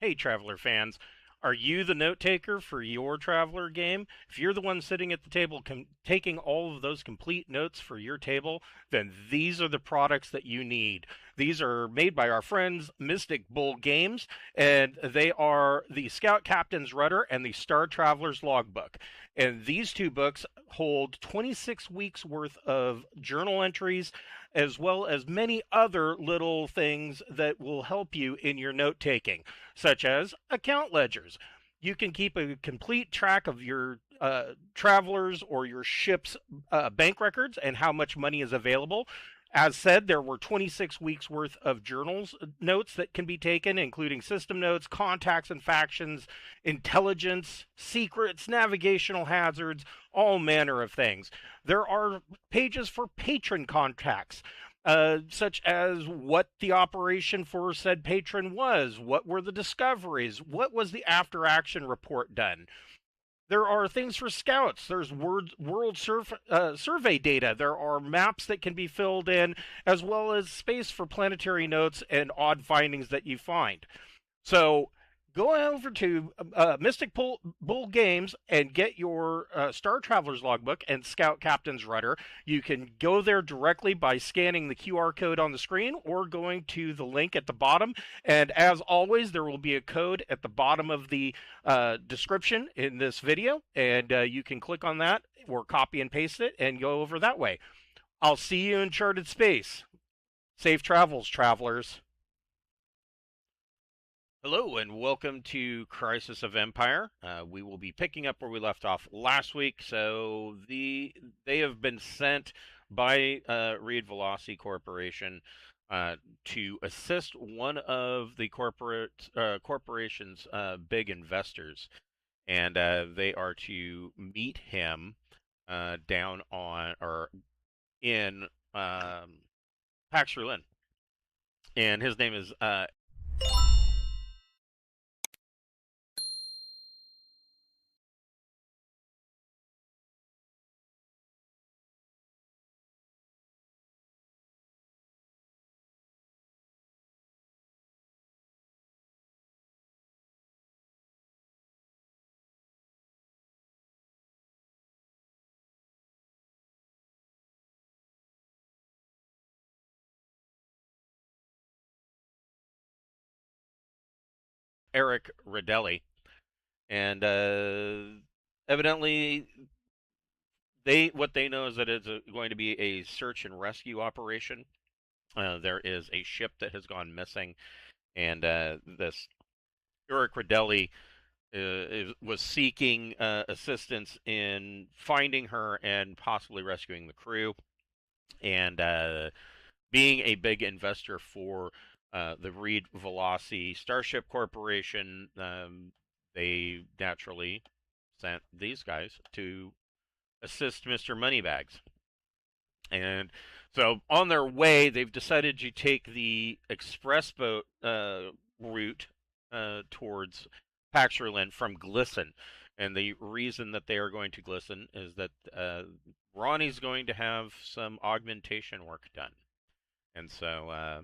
Hey, Traveler fans, are you the note taker for your Traveler game? If you're the one sitting at the table taking all of those complete notes for your table, then these are the products that you need. These are made by our friends Mystic Bull Games, and they are the Scout Captain's Rudder and the Star Traveler's Logbook. And these two books hold 26 weeks worth of journal entries as well as many other little things that will help you in your note taking, such as account ledgers. You can keep a complete track of your travelers or your ship's bank records and how much money is available. As said, there were 26 weeks worth of journals notes that can be taken, including system notes, contacts and factions, intelligence, secrets, navigational hazards, all manner of things. There are pages for patron contacts, such as what the operation for said patron was, what were the discoveries, what was the after action report done. There are things for scouts. There's survey data. There are maps that can be filled in, as well as space for planetary notes and odd findings that you find. So go over to Mystic Bull Games and get your Star Traveler's Logbook and Scout Captain's Rudder. You can go there directly by scanning the QR code on the screen or going to the link at the bottom. And as always, there will be a code at the bottom of the description in this video, and you can click on that or copy and paste it and go over that way. I'll see you in charted space. Safe travels, travelers. Hello and welcome to Crisis of Empire. We will be picking up where we left off last week. So they have been sent by Reidd-Valaasii Corporation to assist one of the corporation's big investors, and they are to meet him down on or in Pax Rulin, and his name is Eric Reidd-Valaasii, and evidently what they know is that it's going to be a search and rescue operation. There is a ship that has gone missing, and this Eric Reidd-Valaasii was seeking assistance in finding her and possibly rescuing the crew, and being a big investor for the Reidd-Valaasii Starship Corporation, they naturally sent these guys to assist Mr. Moneybags. And so on their way, they've decided to take the express boat route towards Pax Rulin from Glisten. And the reason that they are going to Glisten is that Ronnie's going to have some augmentation work done. And so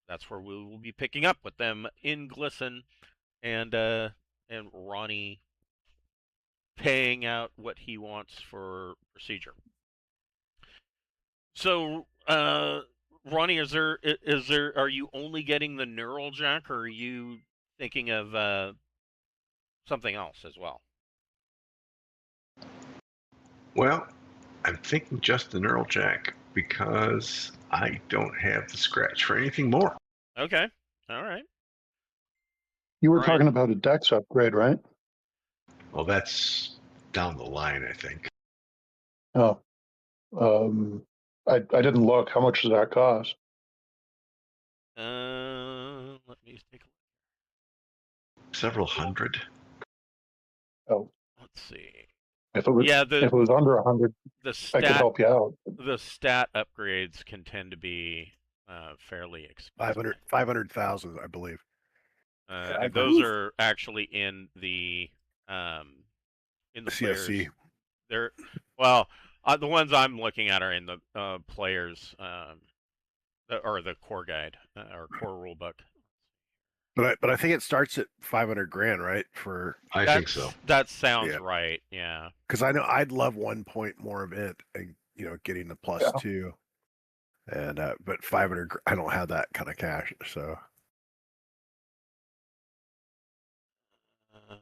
that's where we will be picking up with them in Glisten, and Ronnie paying out what he wants for procedure. So, Ronnie, are you only getting the neural jack, or are you thinking of something else as well? Well, I'm thinking just the neural jack because I don't have the scratch for anything more. Okay, all right. You were talking about a dex upgrade, right? Well, that's down the line, I think. Oh, I didn't look. How much does that cost? Let me take a look. Several hundred. Oh, let's see. If it was, if it was under 100, I could help you out. The stat upgrades can tend to be fairly expensive. 500,000, I believe. Those are actually in the CFC. They're the ones I'm looking at are in the players or the core guide or core rulebook. But I think it starts at 500 grand, right? I think so. That sounds Yeah. right. Yeah. Because I know I'd love 1 point more of it, and getting the +2, and but 500, I don't have that kind of cash, so Uh,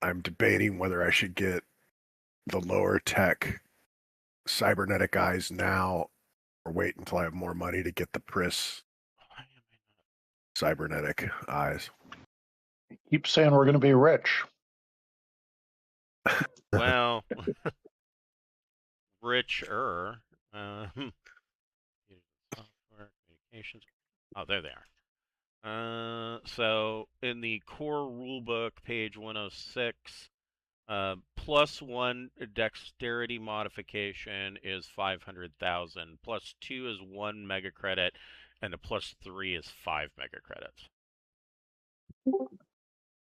I'm debating whether I should get the lower tech cybernetic eyes now, or wait until I have more money to get the Pris cybernetic eyes. Keep saying we're going to be rich. well, richer. Software communications. Oh, there they are. So in the core rulebook, page 106, +1 dexterity modification is 500,000. +2 is 1 mega credit, and a +3 is 5 mega credits.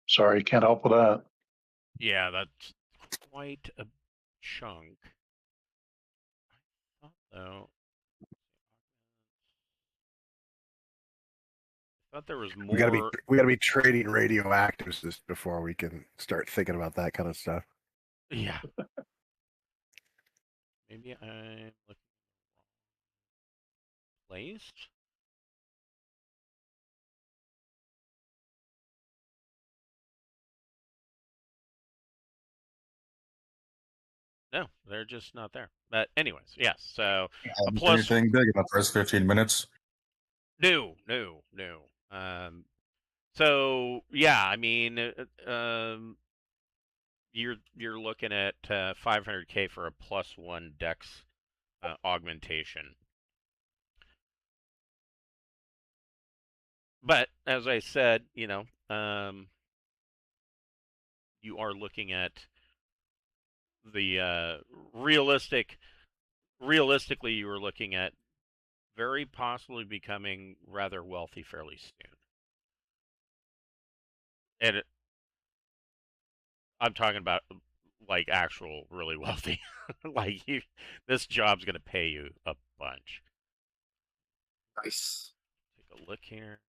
Sorry, can't help with that. Yeah, that's quite a chunk. I thought, though, there was more. We gotta be trading radioactives before we can start thinking about that kind of stuff. Yeah. Maybe I'm looking at the wrong place. No, they're just not there. But anyways, yes. So a plus. Anything big in the first 15 minutes? No. So yeah, I mean, you're looking at 500K for a +1 dex augmentation. But as I said, you are looking at the realistically, you were looking at very possibly becoming rather wealthy fairly soon. And I'm talking about like actual really wealthy. Like this job's gonna pay you a bunch. Nice. Take a look here.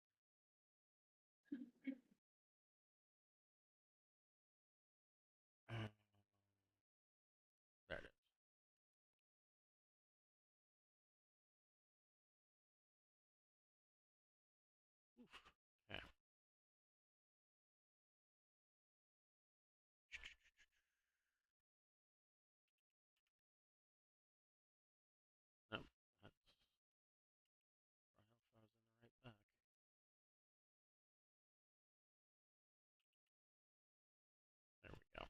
There it is. Yeah. No, that's I was in the right back. There we go.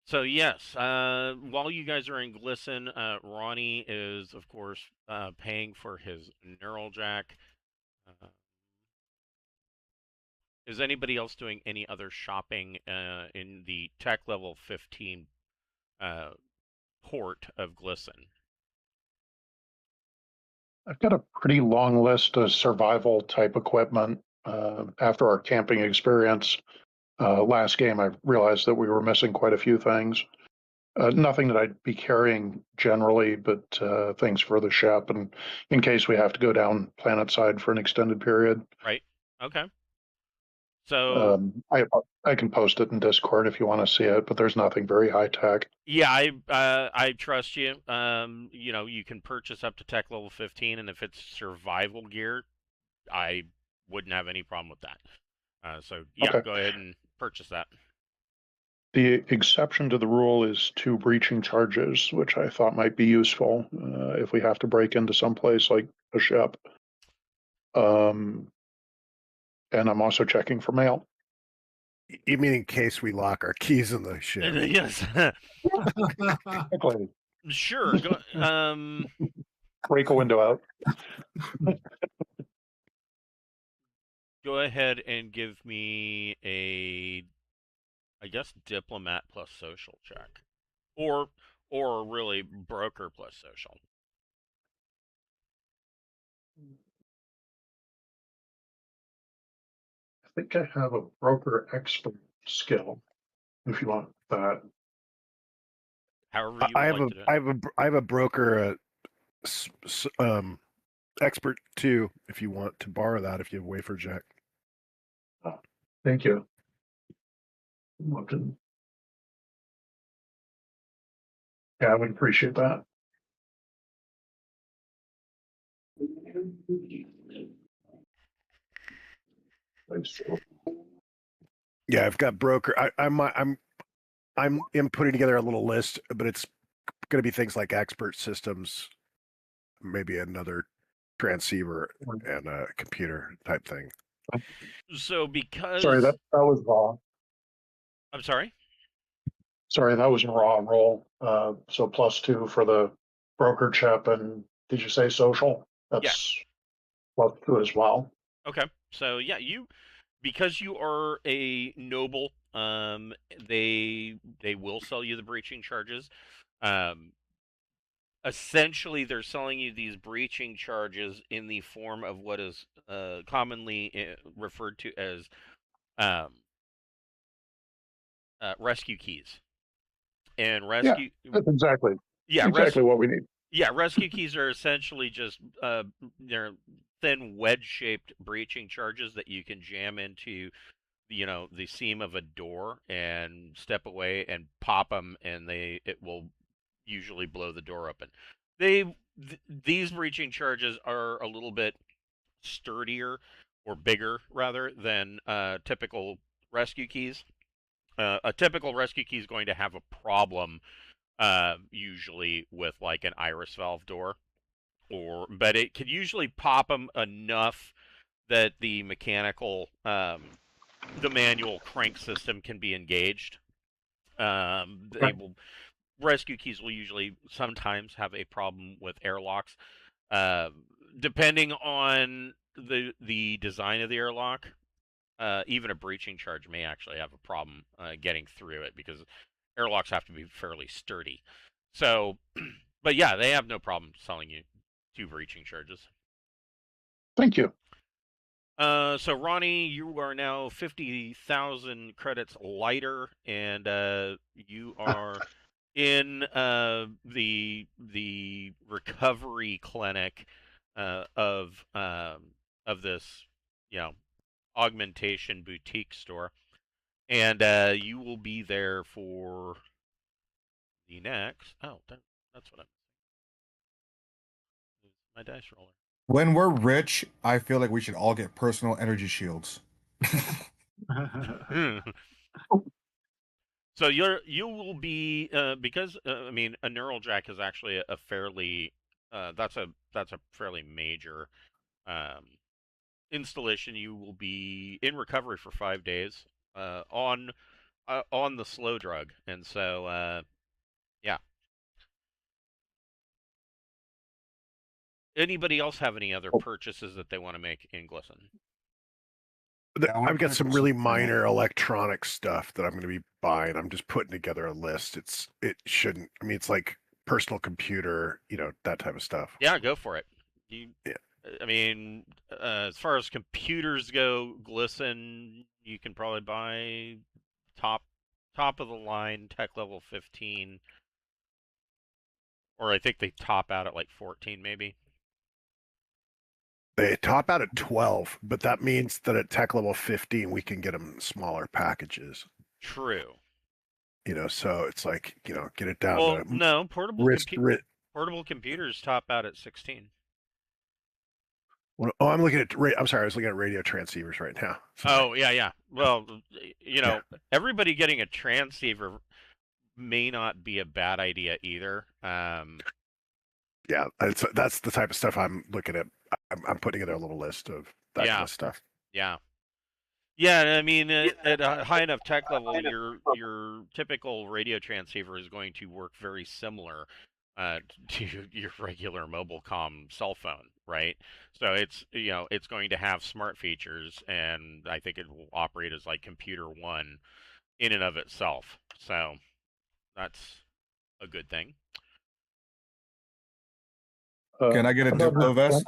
So yes, while you guys are in Glisten, Ronnie is of course paying for his neural jack. Is anybody else doing any other shopping in the tech level 15 port of Glisten? I've got a pretty long list of survival type equipment. After our camping experience last game, I realized that we were missing quite a few things. Nothing that I'd be carrying generally, but things for the ship and in case we have to go down planet side for an extended period. Right. Okay. So I can post it in Discord if you want to see it, but there's nothing very high tech. yeah, I trust you. You can purchase up to tech level 15, and if it's survival gear, I wouldn't have any problem with that. So yeah, Okay. go ahead and purchase that. The exception to the rule is 2 breaching charges, which I thought might be useful if we have to break into some place like a ship. And I'm also checking for mail. You mean in case we lock our keys in the ship? Yes. Exactly. Sure. Go. Break a window out. Go ahead and give me I guess diplomat plus social check, or really broker plus social. think I have a broker expert skill, if you want that. However you I would have like a to do it. I have a broker expert too. If you want to borrow that, if you have wafer jack. Thank you. Looking. Yeah, I would appreciate that. Yeah, I've got broker. I'm putting together a little list, but it's going to be things like expert systems, maybe another transceiver and a computer type thing. So because Sorry, that was raw. I'm sorry. Sorry, that was a raw roll. So +2 for the broker chip, and did you say social? That's +2 as well. Okay. So yeah, because you are a noble, they will sell you the breaching charges. Essentially, they're selling you these breaching charges in the form of what is commonly referred to as um, rescue keys. And rescue, That's exactly yeah, what we need. yeah, rescue keys are essentially just they're thin wedge-shaped breaching charges that you can jam into the seam of a door and step away and pop them, and it will usually blow the door open. These breaching charges are a little bit sturdier or bigger rather than typical rescue keys. A typical rescue key is going to have a problem usually with like an iris valve door, but it could usually pop them enough that the manual crank system can be engaged. They will Rescue keys will usually sometimes have a problem with airlocks, uh, depending on the design of the airlock. Even a breaching charge may actually have a problem getting through it because airlocks have to be fairly sturdy. So, but yeah, they have no problem selling you 2 breaching charges. Thank you. So Ronnie, you are now 50,000 credits lighter, and you are in the recovery clinic of this, you know, augmentation boutique store, and you will be there for the next. Oh, that's what my dice roller. When we're rich, I feel like we should all get personal energy shields. So you will be because I mean a neural jack is actually a fairly that's a fairly major um, installation. You will be in recovery for 5 days on the slow drug, and so yeah. Anybody else have any other purchases that they want to make in Glisten? I've got some really minor electronic stuff that I'm going to be buying. I'm just putting together a list. It shouldn't. I mean, it's like personal computer, that type of stuff. Yeah, go for it. Yeah. I mean, as far as computers go, Glisten, you can probably buy top of the line, tech level 15, or I think they top out at like 14, maybe. They top out at 12, but that means that at tech level 15, we can get them in smaller packages. True. So it's like, get it down Well, to no, portable computers top out at 16. Oh, I'm sorry, I was looking at radio transceivers right now. Oh, yeah. Well, everybody getting a transceiver may not be a bad idea either. Yeah, that's the type of stuff I'm looking at. I'm putting together a little list of that kind of stuff. Yeah. I mean, at a high enough tech level, your typical radio transceiver is going to work very similar to your regular mobile comm cell phone, right? So it's going to have smart features, and I think it will operate as like computer one in and of itself. So that's a good thing. Can I get a Duplo vest?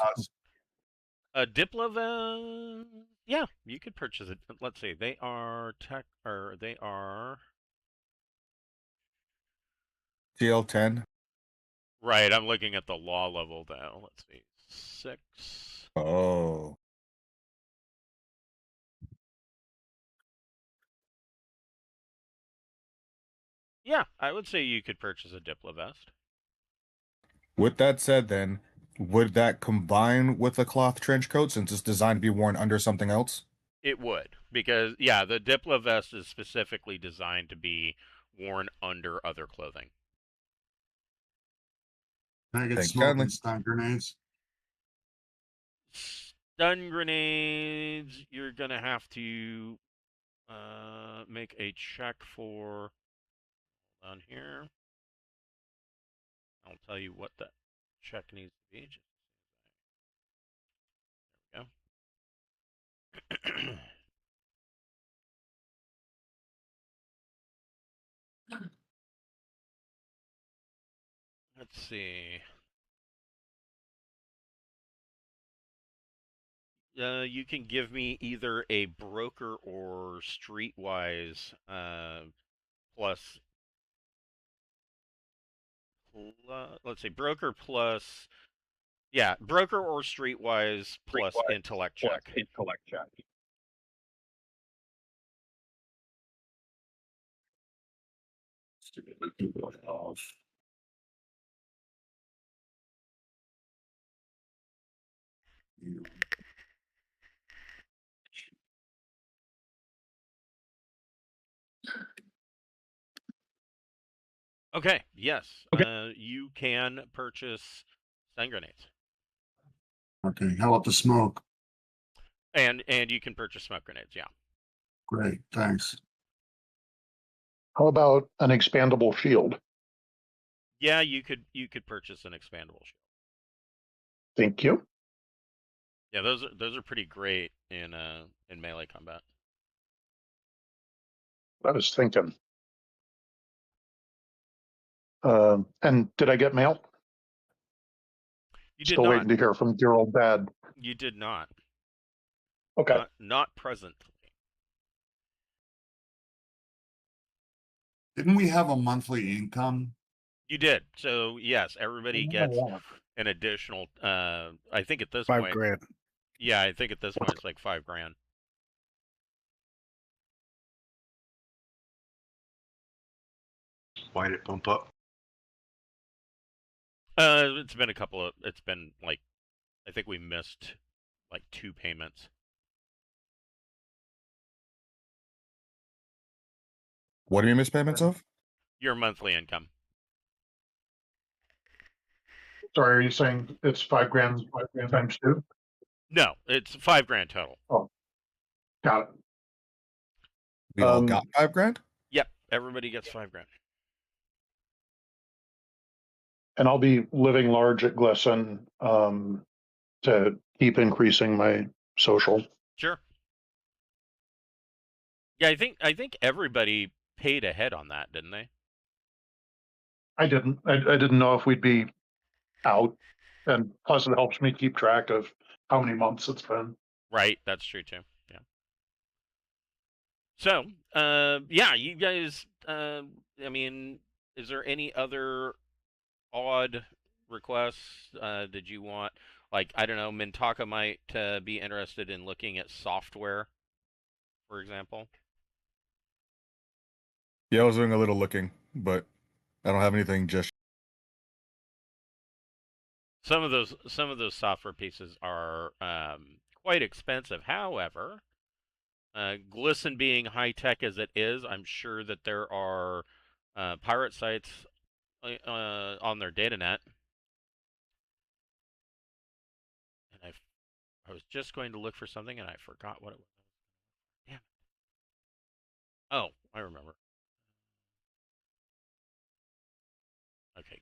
Diplova. Yeah, you could purchase it. Let's see. They are they are TL10. right. I'm looking at the law level now. Let's see. 6. Oh. Yeah, I would say you could purchase a Diplo vest. With that said, then, would that combine with a cloth trench coat since it's designed to be worn under something else? It would, because yeah, the Diplo vest is specifically designed to be worn under other clothing. Can I get Thank smoke kindly. and stun grenades? Stun grenades, you're gonna have to make a check for. Hold on here. I'll tell you what that check needs to be. Just there we go. Let's see. You can give me either a broker or streetwise plus. Let's say broker plus. Yeah, broker or streetwise plus intellect check. Okay, yes. You can purchase stun grenades. Okay, how about the smoke? And you can purchase smoke grenades, yeah. Great, thanks. How about an expandable shield? Yeah, you could purchase an expandable shield. Thank you. Yeah, those are pretty great in melee combat. I was thinking. And did I get mail? You did Still not. waiting to hear from dear old dad. You did not. Okay. Not presently. Didn't we have a monthly income? You did. So yes, everybody gets an additional. I think at this point, $5,000. yeah, I think at this point it's like $5,000. Why'd it bump up? It's been a couple of. It's been like, I think we missed like 2 payments. What are you miss payments of? Your monthly income. Sorry, are you saying it's $5,000 times 2? No, it's $5,000 total. Oh, got it. We all got $5,000? Yep, everybody gets $5,000. And I'll be living large at Glisten to keep increasing my social. Sure. Yeah, I think everybody paid ahead on that, didn't they? I didn't. I didn't know if we'd be out, and plus it helps me keep track of how many months it's been. Right, that's true too. Yeah. So, yeah, you guys. I mean, is there any other odd requests? Did you want, like, I don't know, Mintaka might be interested in looking at software, for example. Yeah, I was doing a little looking, but I don't have anything just. Some of those software pieces are quite expensive. However, Glisten being high tech as it is, I'm sure that there are pirate sites on their datanet. And I was just going to look for something and I forgot what it was. Damn it. Oh, I remember. Okay.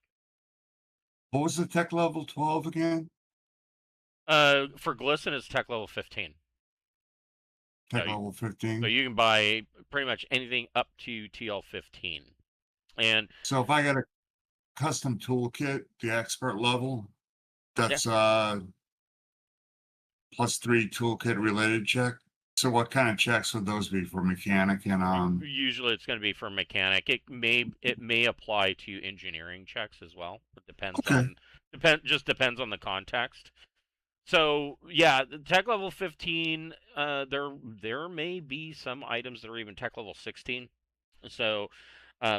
What was the tech level 12 again? For Glisten, it's tech level 15. Tech level 15. So you can buy pretty much anything up to TL 15. And so if I got a custom toolkit, the expert level, that's +3 toolkit related check. So what kind of checks would those be for mechanic and Usually it's going to be for mechanic. It may apply to engineering checks as well. It Okay. depends on the context. So yeah, the tech level 15. There may be some items that are even tech level 16. So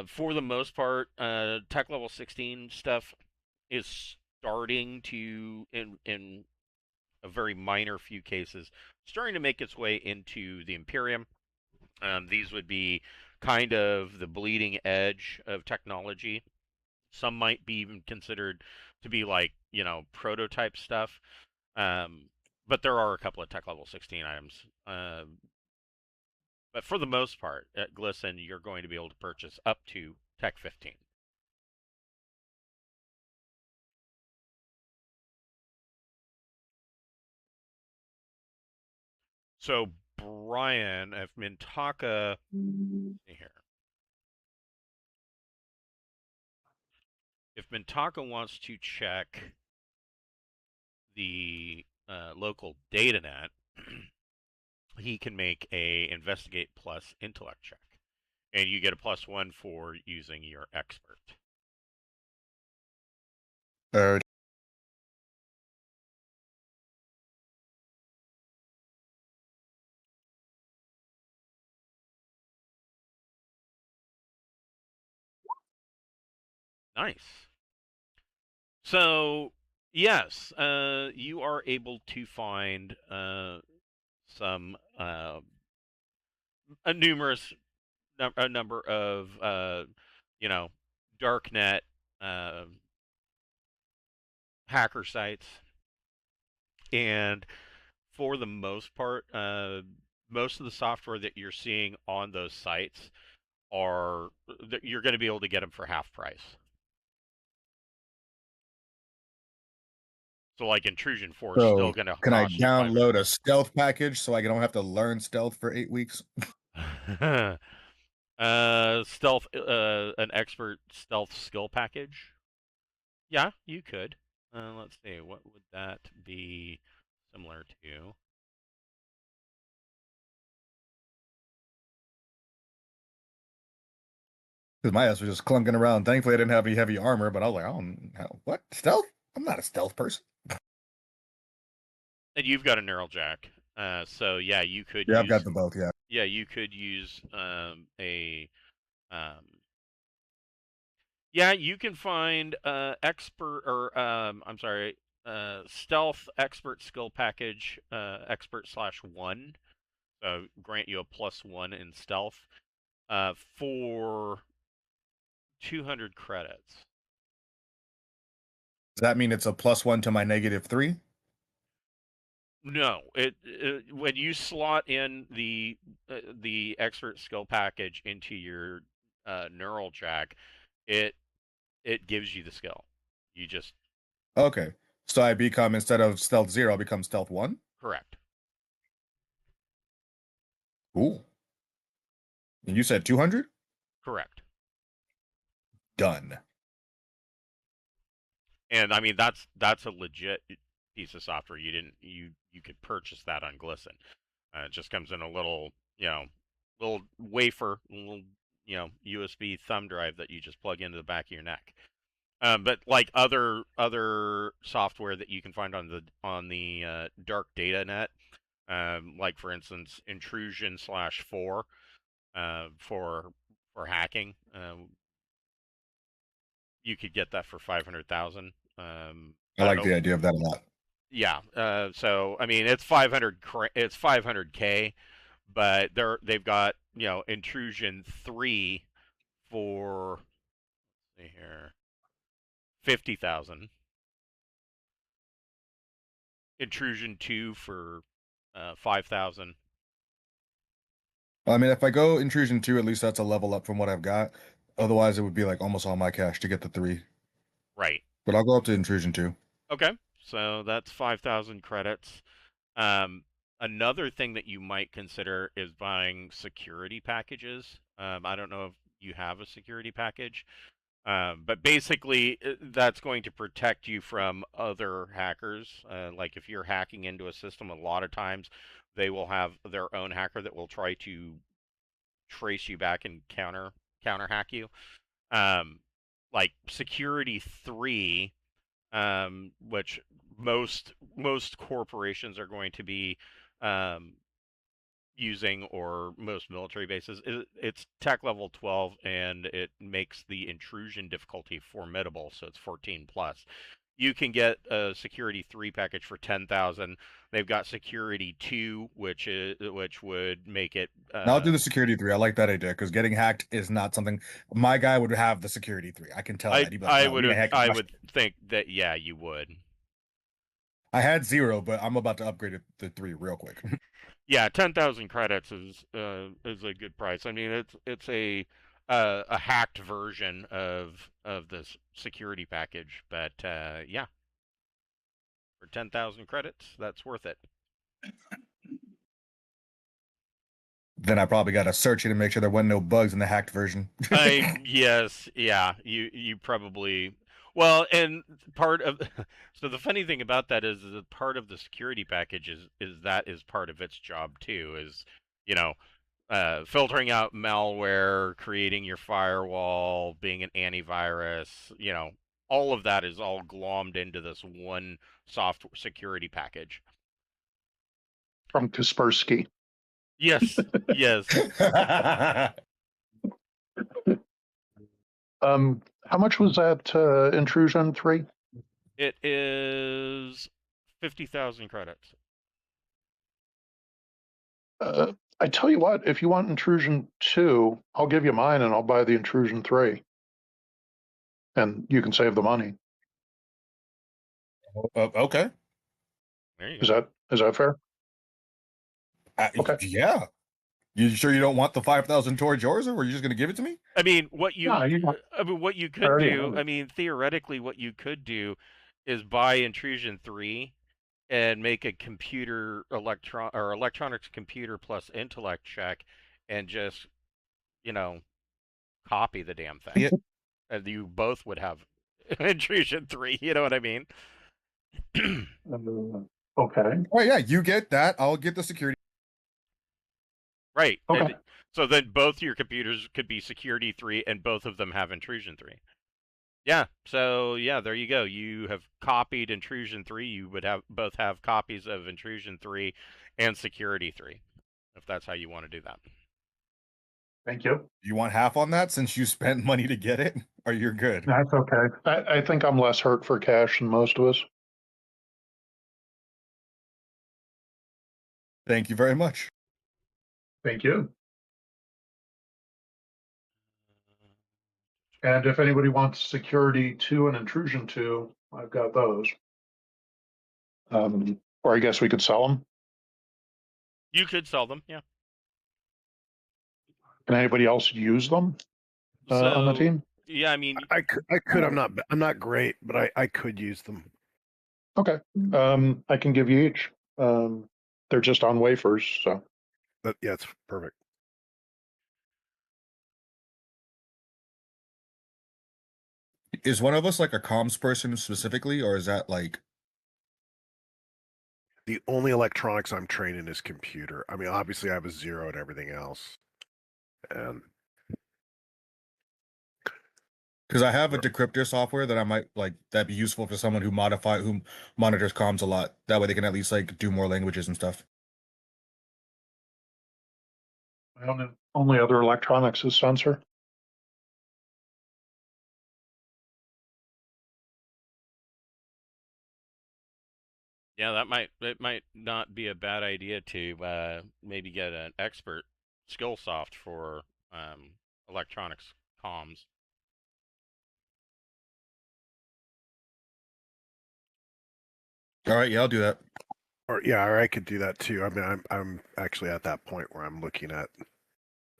for the most part, tech level 16 stuff is starting to in a very minor few cases starting to make its way into the Imperium. These would be kind of the bleeding edge of technology. Some might be even considered to be like, prototype stuff. But there are a couple of tech level 16 items. But for the most part, at Glisten, you're going to be able to purchase up to tech 15. So, Brian, if Mintaka, see here. If Mintaka wants to check the local datanet, he can make a investigate plus intellect check, and you get a +1 for using your expert. Nice. So yes, you are able to find some a number of you know darknet uh, hacker sites, and for the most part, most of the software that you're seeing on those sites are you're going to be able to get them for half price. So like Intrusion Force still So going to can I cost you download a 500. stealth package so I don't have to learn stealth for 8 weeks? Stealth, an expert stealth skill package. Yeah, you could. Let's see, what would that be similar to? Because my ass was just clunking around. Thankfully, I didn't have any heavy armor, but I was like, I don't know. What? Stealth? I'm not a stealth person. And you've got a neural jack. So yeah, Yeah, I've got the both, yeah. you could use um, yeah, you can find expert or I'm sorry, stealth expert skill package expert/1. So grant you a +1 in stealth for 200 credits. Does that mean it's a +1 to my -3? No, it when you slot in the expert skill package into your neural jack, it it gives you the skill. You just Okay. So I become, instead of stealth 0, I become stealth 1? correct. Cool. And you said 200? Correct. Done. And I mean that's a legit piece of software. You could purchase that on Glisten. It just comes in a little, little wafer, little, USB thumb drive that you just plug into the back of your neck. But like other software that you can find on the dark data net, like for instance Intrusion/4 for hacking, you could get that for 500,000. I I don't like know. the idea of that a lot. Yeah. So I mean, it's 500K, but they've got Intrusion 3 for, let's see here, 50,000. Intrusion 2 for 5,000. Well, I mean, if I go Intrusion 2, at least that's a level up from what I've got. Otherwise, it would be like almost all my cash to get the 3. Right. But I'll go up to Intrusion 2. Okay. So that's 5,000 credits. Um, Another thing that you might consider is buying security packages. I don't know if you have a security package, But basically, that's going to protect you from other hackers. Like if you're hacking into a system, a lot of times they will have their own hacker that will try to trace you back and counter hack you. Um, like Security 3, which most corporations are going to be um, using, or most military bases. It's tech level 12, and it makes the intrusion difficulty formidable, so it's 14 plus. You can get a Security 3 package for 10,000. They've got Security 2, which would make it. I'll do the Security 3. I like that idea because getting hacked is not something my guy would have. The Security 3, I can tell that. He'd be like, I no, would you're gonna hack I my would think that, yeah, you would. I had 0, but I'm about to upgrade it to 3 real quick. Yeah, 10,000 credits is a good price. I mean, it's a hacked version of this security package, but yeah, for 10,000 credits, that's worth it. Then I probably got to search it and make sure there wasn't no bugs in the hacked version. Yes, yeah, you probably, well, and part of so the funny thing about that is that part of the security package is that is part of its job too, is, you know, filtering out malware, creating your firewall, being an antivirus, you know, all of that is all glommed into this one software security package. From Kaspersky. Yes, yes. How much was that intrusion 3? It is 50,000 credits. I tell you what, if you want intrusion 2, I'll give you mine and I'll buy the intrusion 3. And you can save the money. Okay. There you go. Is that fair? Okay. Yeah. You sure you don't want the 5,000 towards yours, or were you just going to give it to me? I mean, what you No, could do, I mean, theoretically, what you could do is buy Intrusion 3 and make a electronics computer plus intellect check, and just, you know, copy the damn thing. Yeah. And you both would have Intrusion 3, you know what I mean? Okay. Oh yeah, you get that. I'll get the security. Right. Okay. And so then both your computers could be Security 3, and both of them have Intrusion 3. Yeah. So yeah, there you go. You have copied Intrusion 3. You would both have copies of Intrusion 3 and Security 3, if that's how you want to do that. Thank you. You want half on that since you spent money to get it? Or you're good? That's okay. I think I'm less hurt for cash than most of us. Thank you very much. Thank you. And if anybody wants Security 2 and Intrusion 2, I've got those. Or I guess we could sell them. You could sell them, yeah. Can anybody else use them on the team? Yeah, I mean, I could. I'm not great, but I could use them. Okay. I can give you each. They're just on wafers, so. But yeah, it's perfect. Is one of us like a comms person specifically, or is that like The only electronics I'm trained in is computer. I mean, obviously I have a 0 and everything else. And because I have a decryptor software that I might like that'd be useful for someone who monitors comms a lot. That way they can at least like do more languages and stuff. My only other electronics is sensor. yeah, it might not be a bad idea to maybe get an expert Skillsoft for electronics comms. All right, yeah, I'll do that. or I could do that too. I mean, I'm actually at that point where I'm looking at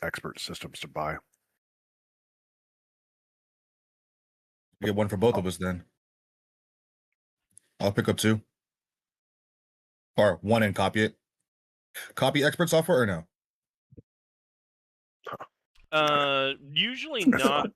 expert systems to buy. Get one for both of us then. I'll pick up 2. Or 1 and copy it. Copy expert software or no? Usually not.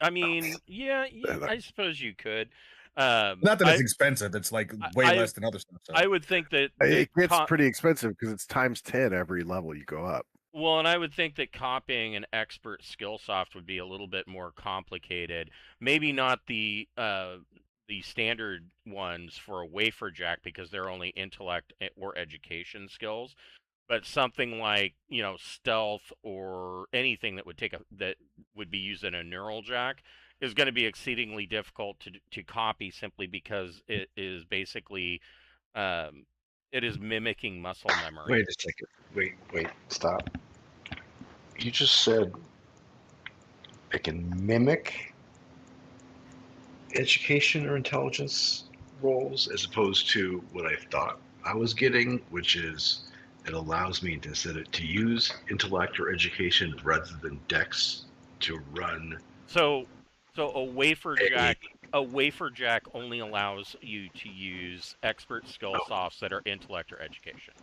I mean, yeah, I suppose you could. Not that it's expensive; it's like way less than other stuff. So. I would think that it gets pretty expensive because it's times 10 every level you go up. Well, and I would think that copying an expert Skillsoft would be a little bit more complicated. Maybe not the standard ones for a wafer jack because they're only intellect or education skills, but something like stealth or anything that would be used in a neural jack is going to be exceedingly difficult to copy simply because it is basically it is mimicking muscle memory. Wait a second. Wait, stop. You just said it can mimic education or intelligence roles as opposed to what I thought I was getting, which is it allows me to use intellect or education rather than dex to run. So a wafer jack only allows you to use expert skill softs that are intellect or education.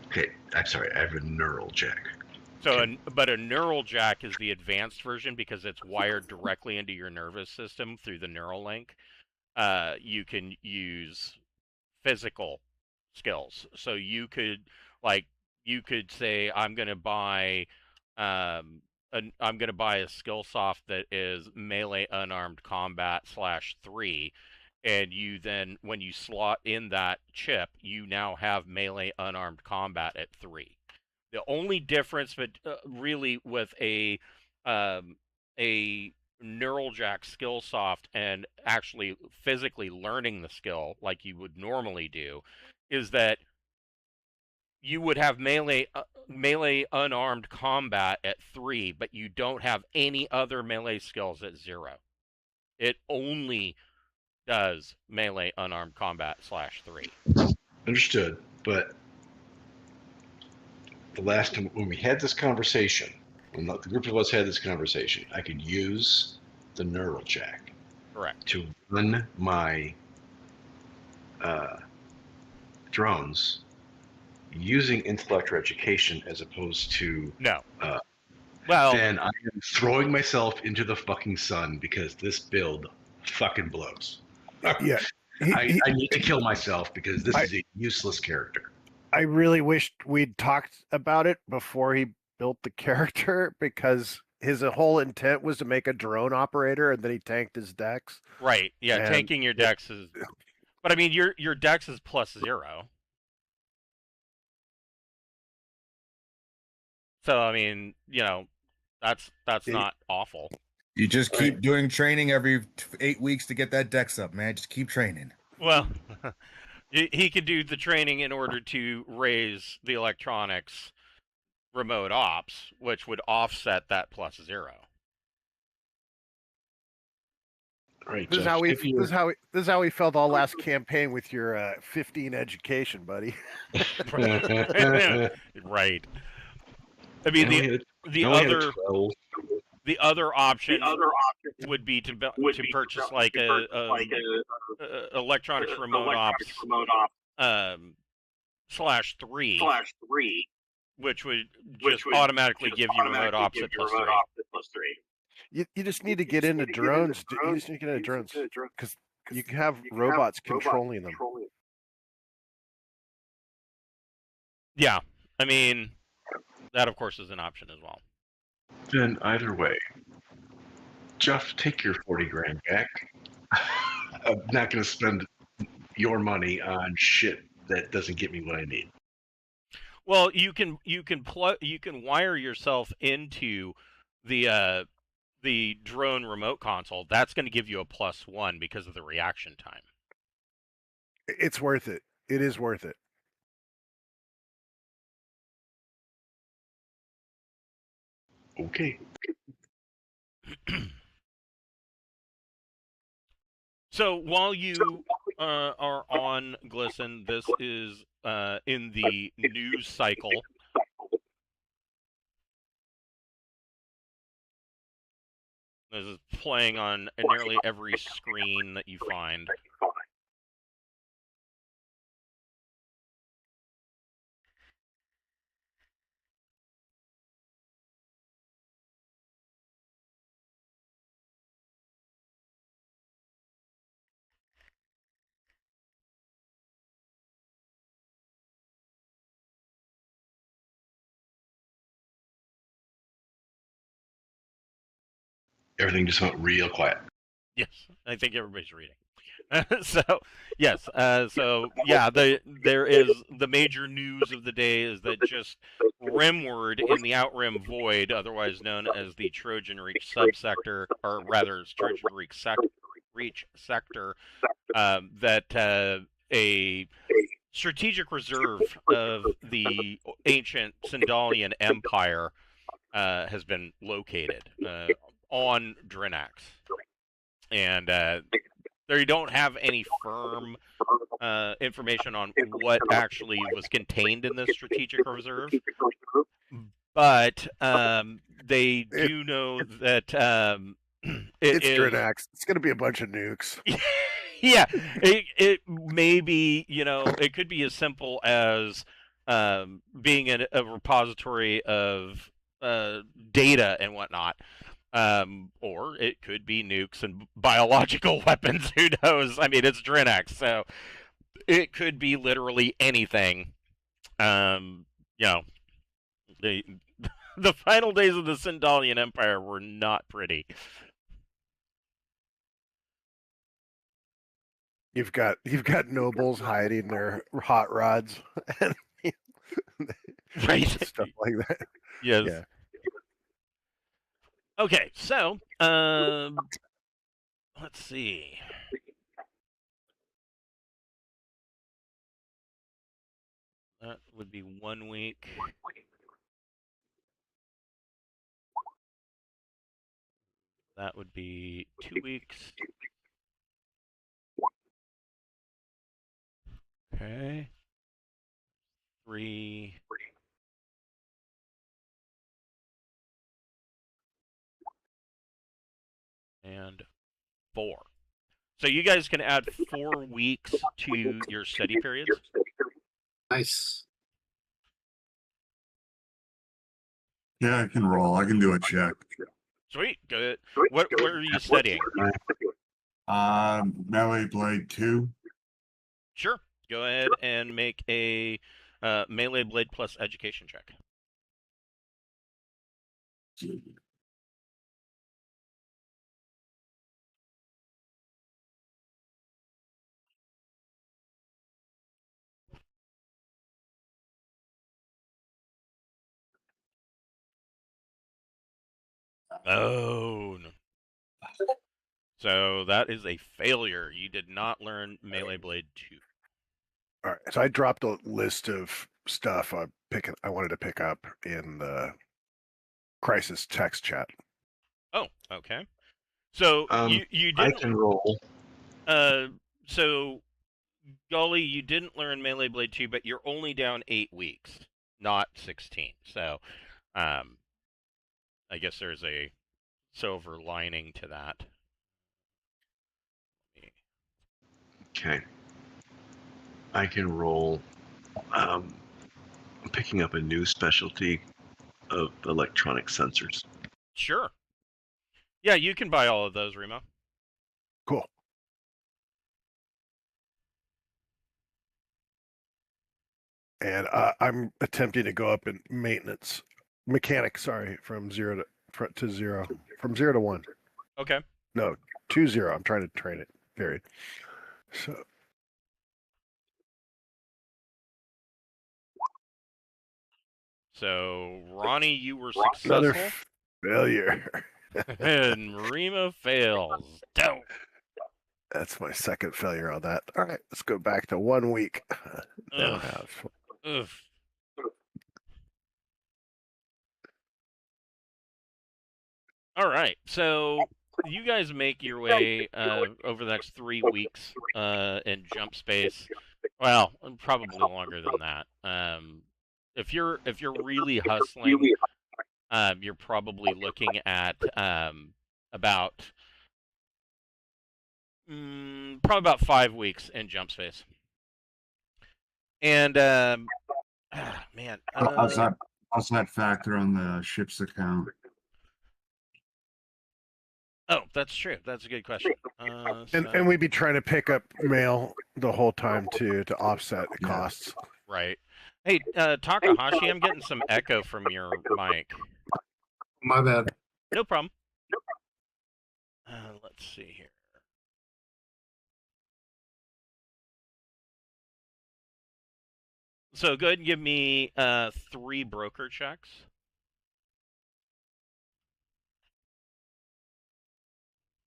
Okay, I'm sorry, I have a neural jack. So, but a neural jack is the advanced version because it's wired directly into your nervous system through the neural link. You can use physical skills. So you could say, I'm going to buy I'm going to buy a skill soft that is melee unarmed combat /3, and you then, when you slot in that chip, you now have melee unarmed combat at 3. The only difference, really, with a neural jack skill soft and actually physically learning the skill like you would normally do, is that you would have melee unarmed combat at 3, but you don't have any other melee skills at 0. It only does melee unarmed combat /3. Understood, but the last time when we had this conversation, when the group of us had this conversation, I could use the neural jack to run my drones using intellect or education as opposed to then I am throwing myself into the fucking sun because this build fucking blows. Yeah. I need to kill myself because this is a useless character. I really wished we'd talked about it before he built the character because his whole intent was to make a drone operator and then he tanked his dex. Right. Yeah, and tanking your dex is... But I mean, your dex is +0. So, I mean, that's not awful. You just keep doing training every 8 weeks to get that dex up, man. Just keep training. Well, he could do the training in order to raise the electronics remote ops, which would offset that +0. Right. This is how we felt all last campaign with your 15 education, buddy. Right. I mean, the other option would be to purchase like a electronics remote ops /3, which would just automatically give you remote ops at +3. You just need to get into drones. You just need to get into drones because you can have robots controlling them. Yeah, I mean, that of course is an option as well. Then either way, Jeff, take your 40 grand back. I'm not going to spend your money on shit that doesn't get me what I need. Well, you can wire yourself into the drone remote console. That's going to give you a +1 because of the reaction time. It's worth it. It is worth it. Okay. So while you are on Glisten, this is in the news cycle. This is playing on nearly every screen that you find. everything just went real quiet. Yes, I think everybody's reading. So yes, so yeah, there is the major news of the day is that just rimward in the Outrim Void, otherwise known as the Trojan Reach subsector, or rather Trojan Reach sector, that a strategic reserve of the ancient Sindalian Empire has been located on Drinax, and they don't have any firm information on what actually was contained in this strategic reserve, but they do know that it's Drinax. It's going to be a bunch of nukes. Yeah, it may be, it could be as simple as being a repository of data and whatnot. Or it could be nukes and biological weapons. Who knows? I mean, it's Drinax, so it could be literally anything. The final days of the Sindalian Empire were not pretty. You've got nobles hiding their hot rods, right? Stuff like that. Yes. Yeah. Okay, so let's see. That would be 1 week. That would be 2 weeks. Okay. 3. And 4. So you guys can add 4 weeks to your study periods. Nice. Yeah, I can roll. I can do a check. Sweet. Good. What are you studying? Melee Blade 2. Sure. Go ahead and make a Melee Blade plus education check. Oh, no. So that is a failure. You did not learn Melee Blade 2. All right. So I dropped a list of stuff I wanted to pick up in the crisis text chat. Oh, okay. So you didn't. I can roll. So Gully, you didn't learn Melee Blade 2, but you're only down 8 weeks, not 16. So, I guess there's a silver lining to that. Okay. I can roll. I'm picking up a new specialty of electronic sensors. Sure. Yeah, you can buy all of those, Remo. Cool. And I'm attempting to go up in mechanics, from 0 to 0, from 0 to 1. Okay. No, 2-0. I'm trying to train it, period. So, Ronnie, you were successful. Another failure. And Remo fails. Don't. That's my second failure on that. All right, let's go back to 1 week. All right, so you guys make your way over the next 3 weeks in jump space. Well, probably longer than that. If you're really hustling, you're probably looking at about 5 weeks in jump space. And man, how's that factor on the ship's account? Oh, that's true. That's a good question. And we'd be trying to pick up mail the whole time to offset the costs. Right. Hey, Takahashi, I'm getting some echo from your mic. My bad. No problem. let's see here. So go ahead and give me 3 broker checks.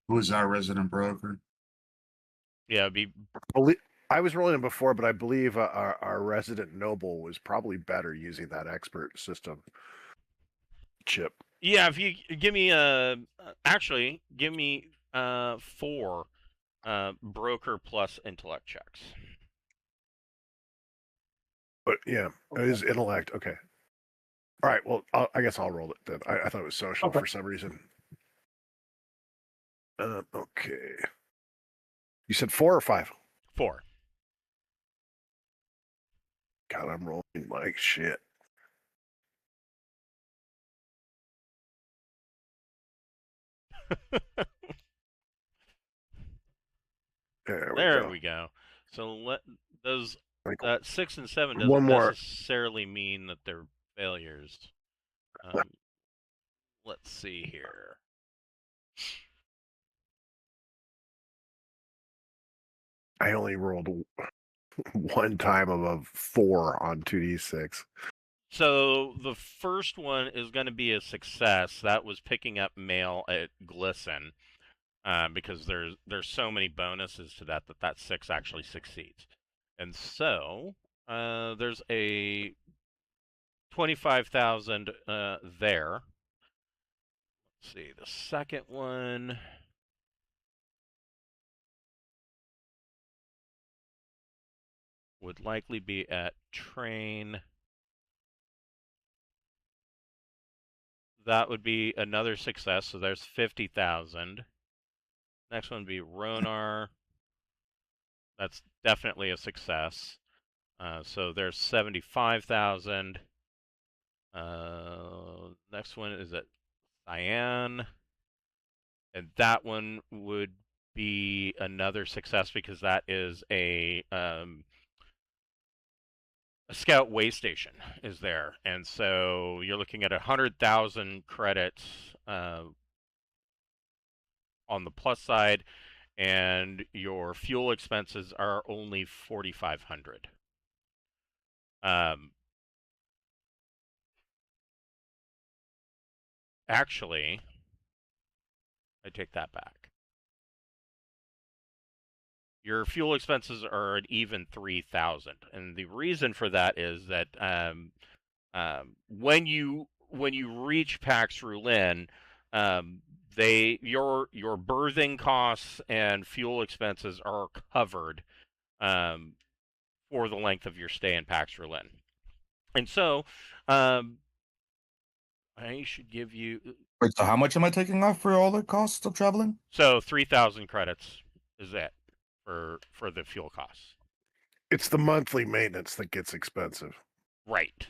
Who's our resident broker? Yeah, it'd be. I was rolling it before, but I believe our resident noble was probably better using that expert system chip. Yeah, if you give me actually give me 4 broker plus intellect checks. But yeah, it is intellect. Okay. All right. Well, I guess I'll roll it then. I thought it was social for some reason. Okay. You said 4 or 5? 4. God, I'm rolling like shit. There we go. So let those 6 and 7 doesn't necessarily mean that they're failures. Let's see here. I only rolled 1 time above 4 on 2d6. So the first one is going to be a success. That was picking up mail at Glisten, because there's so many bonuses to that 6 actually succeeds. And so there's a 25,000 there. Let's see, the second one. Would likely be at train. That would be another success, so there's 50,000. Next one would be Ronar. That's definitely a success. So there's 75,000. Next one is at Cyan. And that one would be another success because that is a scout way station is there. And so you're looking at 100,000 credits on the plus side, and your fuel expenses are only 4,500. Actually, I take that back. Your fuel expenses are at even 3,000, and the reason for that is that when you reach Pax Rulin, your berthing costs and fuel expenses are covered for the length of your stay in Pax Rulin. And so I should give you. Wait, so how much am I taking off for all the costs of traveling? So 3,000 credits is it for the fuel costs. It's the monthly maintenance that gets expensive. Right.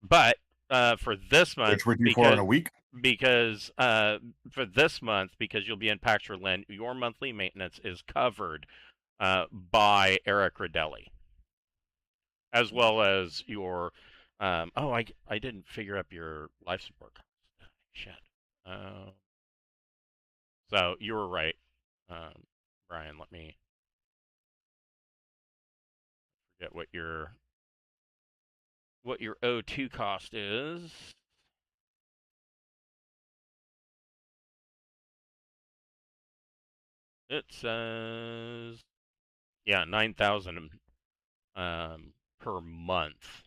But for this month, in a week? Because for this month, because you'll be in Pax Rulin, your monthly maintenance is covered by Eric Reidd-Valaasii, as well as your. I didn't figure up your life support costs. Shit. So you were right, Brian. Let me forget what your O2 cost is. It says, yeah, 9,000 per month,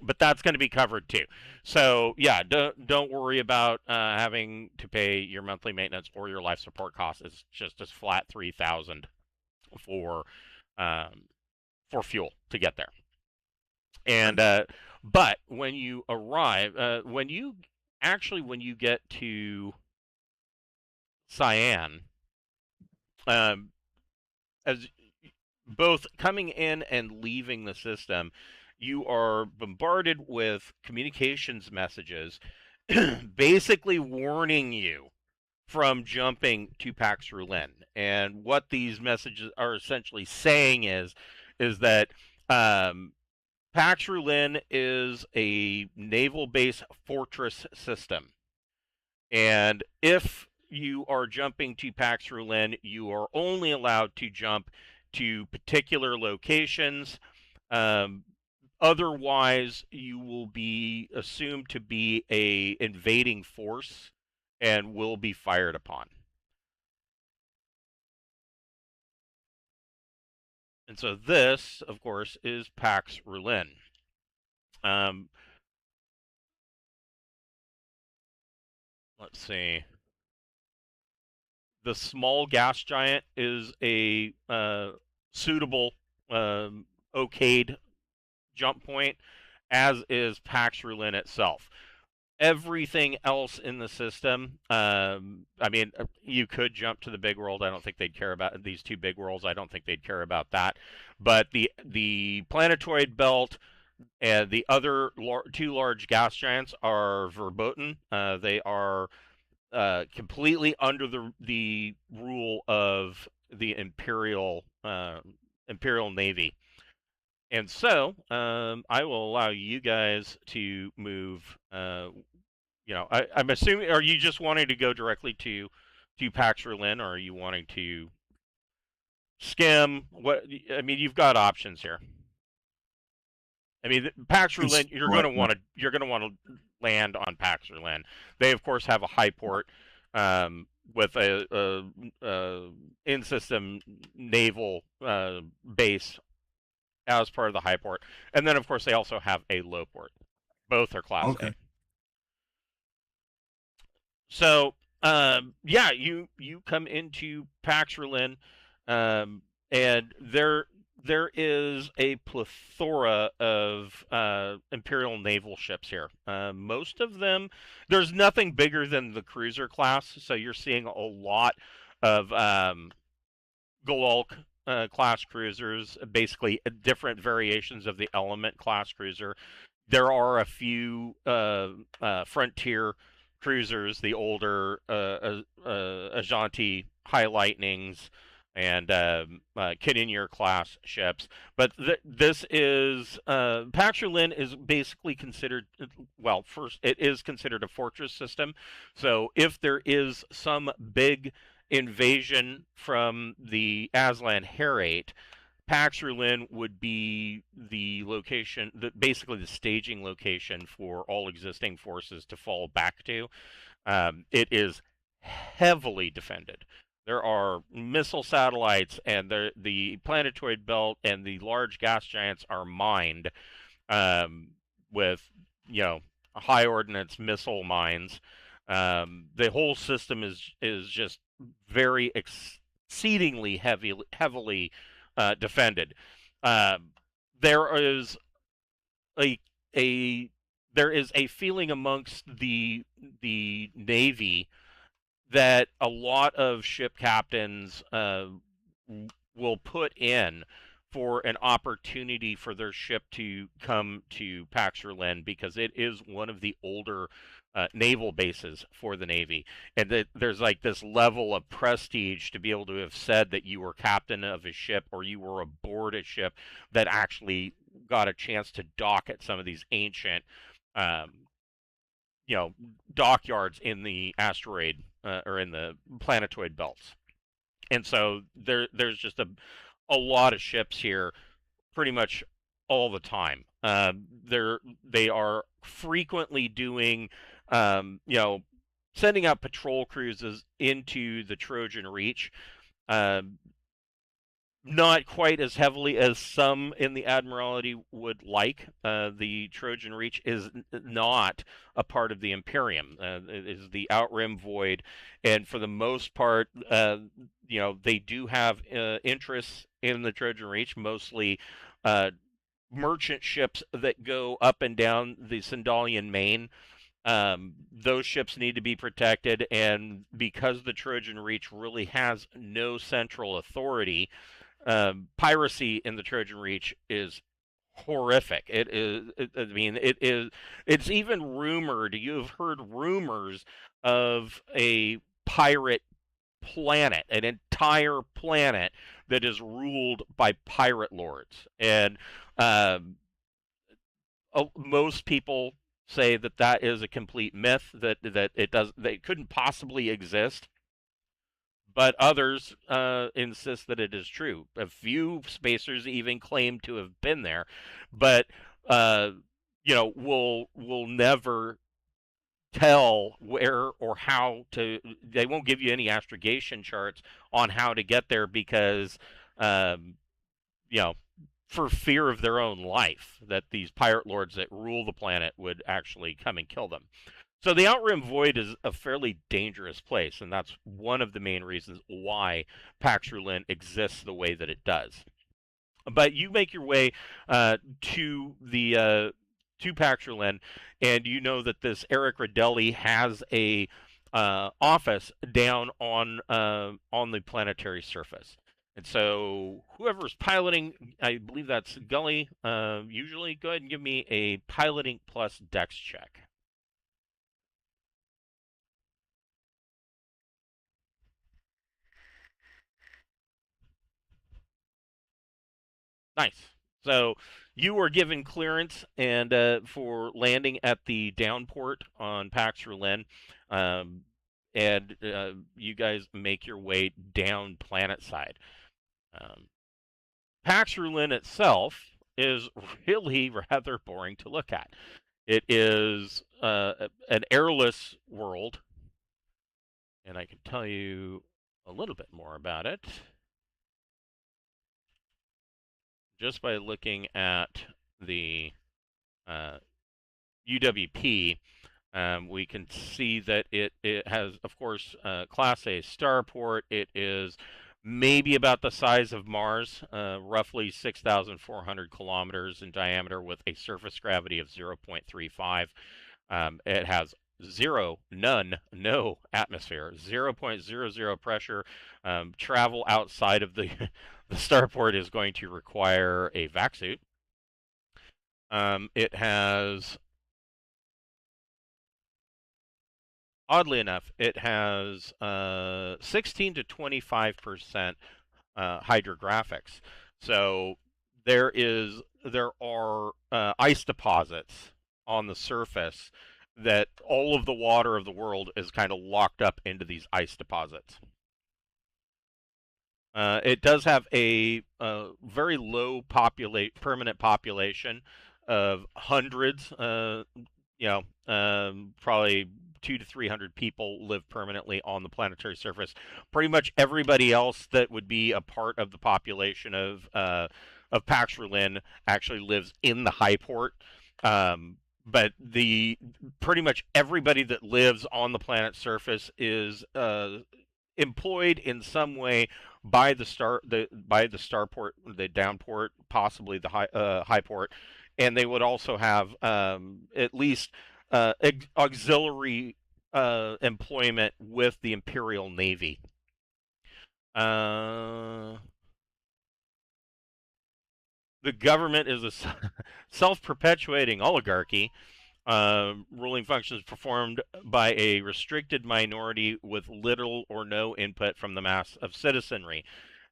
but that's going to be covered too. So yeah, don't worry about having to pay your monthly maintenance or your life support costs. It's just as flat 3,000 for fuel to get there. And but when you arrive, when you get to Cyan, as both coming in and leaving the system, you are bombarded with communications messages basically warning you from jumping to Pax Rulin. And what these messages are essentially saying is that Pax Rulin is a naval base fortress system. And if you are jumping to Pax Rulin, you are only allowed to jump to particular locations. Otherwise, you will be assumed to be a invading force and will be fired upon. And so this, of course, is Pax Rulin. Let's see. The small gas giant is a suitable okayed jump point, as is Pax Rulin itself. Everything else in the system, I mean, you could jump to the big world. I don't think they'd care about these two big worlds. I don't think they'd care about that. But the planetoid belt and the other two large gas giants are verboten. They are completely under the rule of the Imperial Navy. And so, I will allow you guys to move. I'm assuming, are you just wanting to go directly to Pax Rulin, or are you wanting to skim? I mean, you've got options here. I mean, Pax Rulin, you're going to want to land on Pax Rulin. They, of course, have a high port with a in-system naval base as part of the high port, and then, of course, they also have a low port. Both are Class A. So, yeah, you come into Pax Rulin, and there is a plethora of Imperial naval ships here. Most of them, there's nothing bigger than the cruiser class, so you're seeing a lot of Golok class cruisers, basically different variations of the Element class cruiser. There are a few Frontier cruisers, the older Ajanti High Lightnings and Caninier class ships. But this is Pax Rulin is basically considered, well, first, it is considered a fortress system. So if there is some big invasion from the Aslan Herate, Pax Rulin would be the location, basically the staging location for all existing forces to fall back to. It is heavily defended. There are missile satellites, and the planetoid belt and the large gas giants are mined with, high ordnance missile mines. The whole system is just very exceedingly heavily defended. There is a feeling amongst the Navy that a lot of ship captains will put in for an opportunity for their ship to come to Pax Rulin, because it is one of the older naval bases for the Navy, and that there's like this level of prestige to be able to have said that you were captain of a ship or you were aboard a ship that actually got a chance to dock at some of these ancient dockyards in the asteroid or in the planetoid belts. And so there's just a lot of ships here pretty much all the time. They are frequently doing sending out patrol cruises into the Trojan Reach. Not quite as heavily as some in the Admiralty would like. The Trojan Reach is not a part of the Imperium. It is the Outrim Void, and for the most part, they do have interests in the Trojan Reach, mostly merchant ships that go up and down the Sindalian Main. Those ships need to be protected, and because the Trojan Reach really has no central authority, piracy in the Trojan Reach is horrific. It's even rumored. You've heard rumors of a pirate planet, an entire planet that is ruled by pirate lords, and most people say that is a complete myth, that it couldn't possibly exist. but others insist that it is true. A few spacers even claim to have been there, but will never tell where or how to. They won't give you any astrogation charts on how to get there because, for fear of their own life, that these pirate lords that rule the planet would actually come and kill them. So the Outrim Void is a fairly dangerous place, and that's one of the main reasons why Pax Rulin exists the way that it does. But you make your way to the to Pax Rulin, and you know that this Eric Radelli has a office down on the planetary surface. And so whoever's piloting, I believe that's Gully, usually, go ahead and give me a piloting plus dex check. Nice. So you were given clearance and for landing at the downport on Pax Rulin, and you guys make your way down planet side. Pax Rulin itself is really rather boring to look at. It is an airless world, and I can tell you a little bit more about it just by looking at the UWP. We can see that it has, of course, Class A starport. It is maybe about the size of Mars, roughly 6,400 kilometers in diameter with a surface gravity of 0.35. It has no atmosphere, 0.00 pressure. Travel outside of the starport is going to require a vac suit. It has, oddly enough, it has 16 to 25% hydrographics. So there are ice deposits on the surface that all of the water of the world is kind of locked up into these ice deposits. It does have a very low permanent population of hundreds. Probably 200 to 300 people live permanently on the planetary surface. Pretty much everybody else that would be a part of the population of Pax Rulin actually lives in the high port. But pretty much everybody that lives on the planet's surface is employed in some way by the starport, the downport, possibly the high port, and they would also have at least auxiliary employment with the Imperial Navy. The government is a self-perpetuating oligarchy. Ruling functions performed by a restricted minority with little or no input from the mass of citizenry.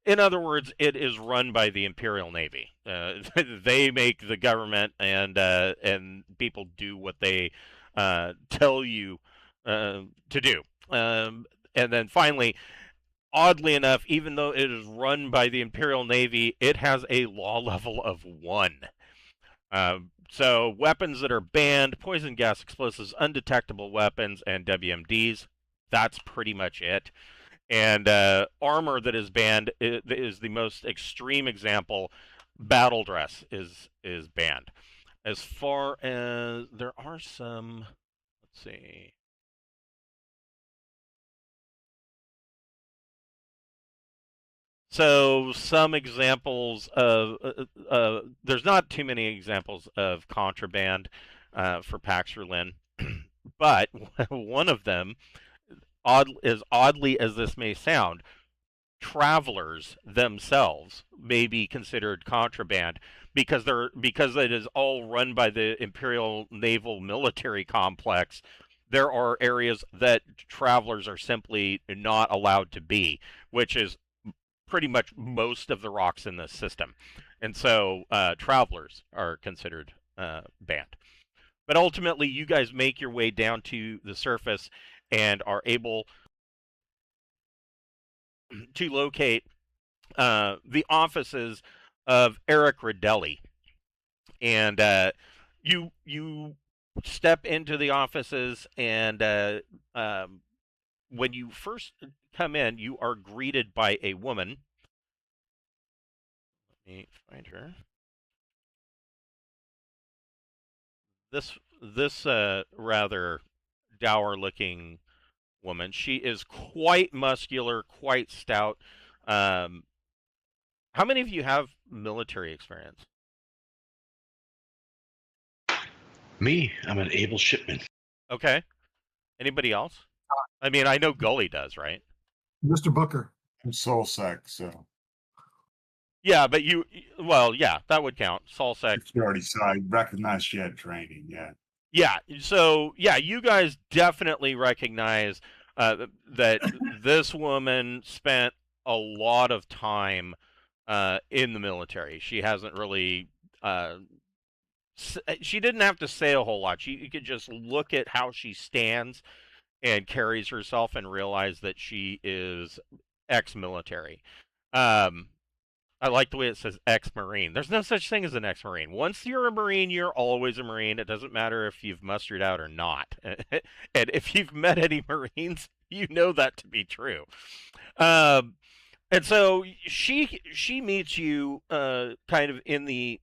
In other words, it is run by the Imperial Navy. They make the government, and people do what they tell you to do. And then finally, oddly enough, even though it is run by the Imperial Navy, it has a law level of 1. So weapons that are banned, poison gas, explosives, undetectable weapons, and WMDs, that's pretty much it. And armor that is banned is the most extreme example. Battle dress is banned. As far as there are some, let's see. So some examples of there's not too many examples of contraband for Pax Rulin, but one of them, oddly as this may sound, travelers themselves may be considered contraband because it is all run by the Imperial Naval Military Complex. There are areas that travelers are simply not allowed to be, which is pretty much most of the rocks in this system. And so travelers are considered banned. But ultimately, you guys make your way down to the surface and are able to locate the offices of Reidd-Valaasii, and you step into the offices, and when you first come in, you are greeted by a woman. Let me find her. This rather dour-looking woman. She is quite muscular, quite stout. How many of you have military experience? Me, I'm an able shipman. Okay. Anybody else? I mean, I know Gully does, right? Mr. Booker. I'm soul sec, so. Yeah, but well, yeah, that would count. Soul sec. Security side, recognized she had training, yeah. Yeah, so, yeah, you guys definitely recognize that this woman spent a lot of time in the military. She hasn't really... she didn't have to say a whole lot. You could just look at how she stands and carries herself and realize that she is ex-military. I like the way it says ex-Marine. There's no such thing as an ex-Marine. Once you're a Marine, you're always a Marine. It doesn't matter if you've mustered out or not. And if you've met any Marines, you know that to be true. And so she meets you kind of in the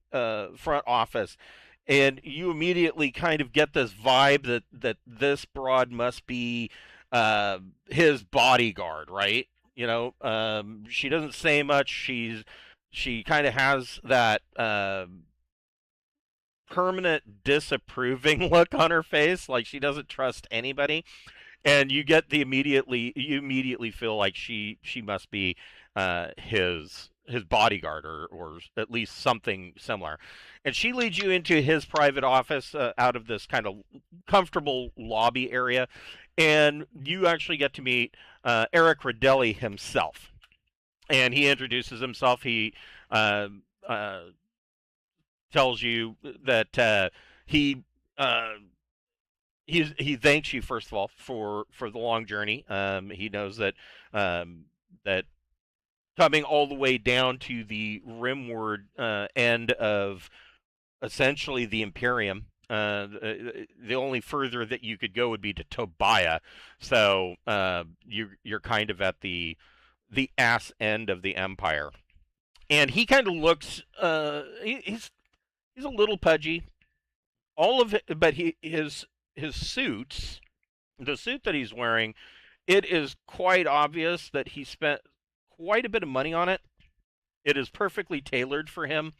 front office, and you immediately kind of get this vibe that this broad must be his bodyguard, right? You know, she doesn't say much. She kind of has that permanent disapproving look on her face, like she doesn't trust anybody. And you immediately feel like she must be his bodyguard, or at least something similar. And she leads you into his private office out of this kind of comfortable lobby area, and you actually get to meet Reidd-Valaasii himself. And he introduces himself. He tells you that he thanks you, first of all, for the long journey. He knows that that coming all the way down to the rimward end of essentially the Imperium, the only further that you could go would be to Tobiah. So you're kind of at the ass end of the Empire. And he kind of looks he's a little pudgy. All of it, but his suits, the suit that he's wearing, it is quite obvious that he spent quite a bit of money on it. It is perfectly tailored for him.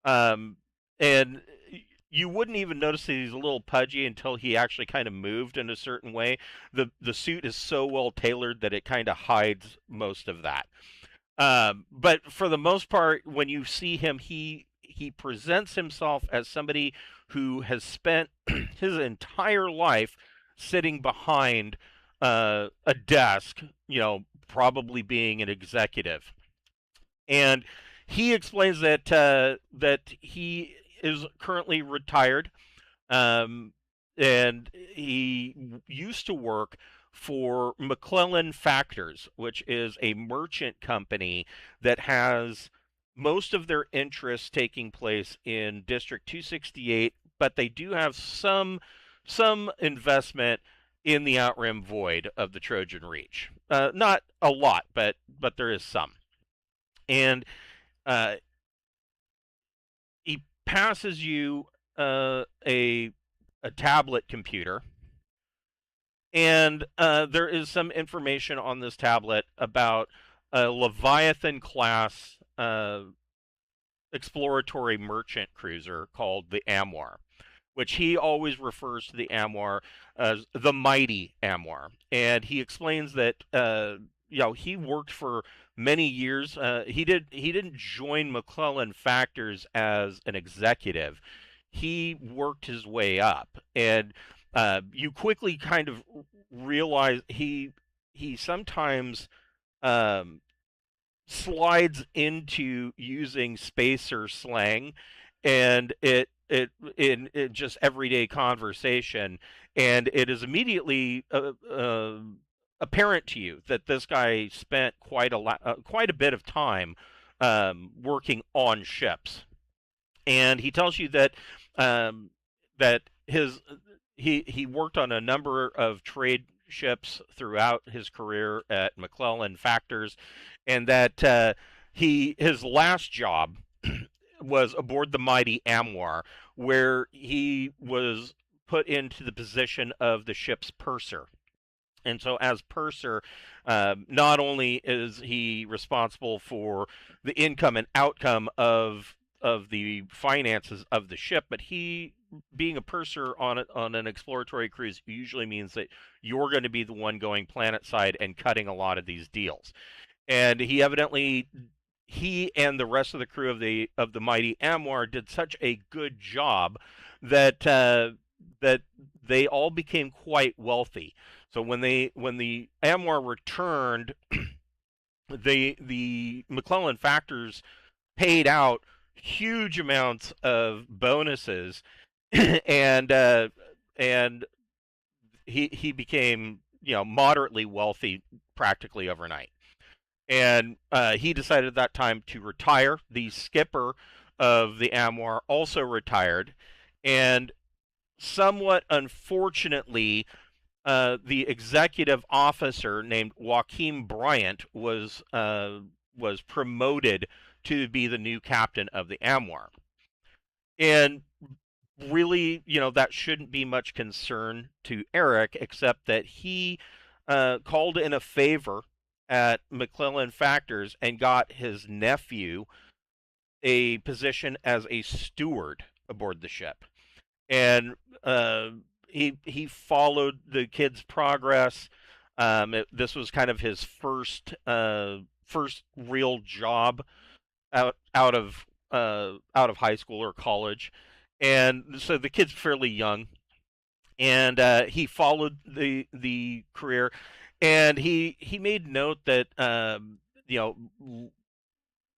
And you wouldn't even notice that he's a little pudgy until he actually kind of moved in a certain way. The suit is so well tailored that it kind of hides most of that. But for the most part, when you see him, he presents himself as somebody who has spent his entire life sitting behind a desk, probably being an executive. And he explains that that he is currently retired, and he used to work for McClellan Factors, which is a merchant company that has most of their interests taking place in District 268, but they do have some investment in the Outrim Void of the Trojan Reach. Not a lot, but there is some. And he passes you a tablet computer, and there is some information on this tablet about a Leviathan class exploratory merchant cruiser called the Amuar, which he always refers to the Amuar as the mighty Amuar. And he explains that he worked for many years. He didn't join McClellan Factors as an executive. He worked his way up, and you quickly kind of realize he sometimes slides into using spacer slang, and it in just everyday conversation, and it is immediately apparent to you that this guy spent quite a bit of time working on ships, and he tells you that that he worked on a number of trade ships throughout his career at McClellan Factors, and that his last job was aboard the mighty Amuar, where he was put into the position of the ship's purser. And so, as purser, not only is he responsible for the income and outcome of the finances of the ship, but he, being a purser on an exploratory cruise, usually means that you're going to be the one going planet side and cutting a lot of these deals. And he and the rest of the crew of the mighty Amuar did such a good job that that they all became quite wealthy. So when the Amuar returned, the McClellan Factors paid out huge amounts of bonuses, and he became, moderately wealthy practically overnight. And he decided at that time to retire. The skipper of the Amuar also retired, and somewhat unfortunately, the executive officer named Joachim Bryant was promoted to be the new captain of the Amuar. And really, that shouldn't be much concern to Eric, except that he called in a favor at McClellan Factors and got his nephew a position as a steward aboard the ship. And he followed the kid's progress. This was kind of his first real job out of high school or college, and so the kid's fairly young, and he followed the career, and he made note that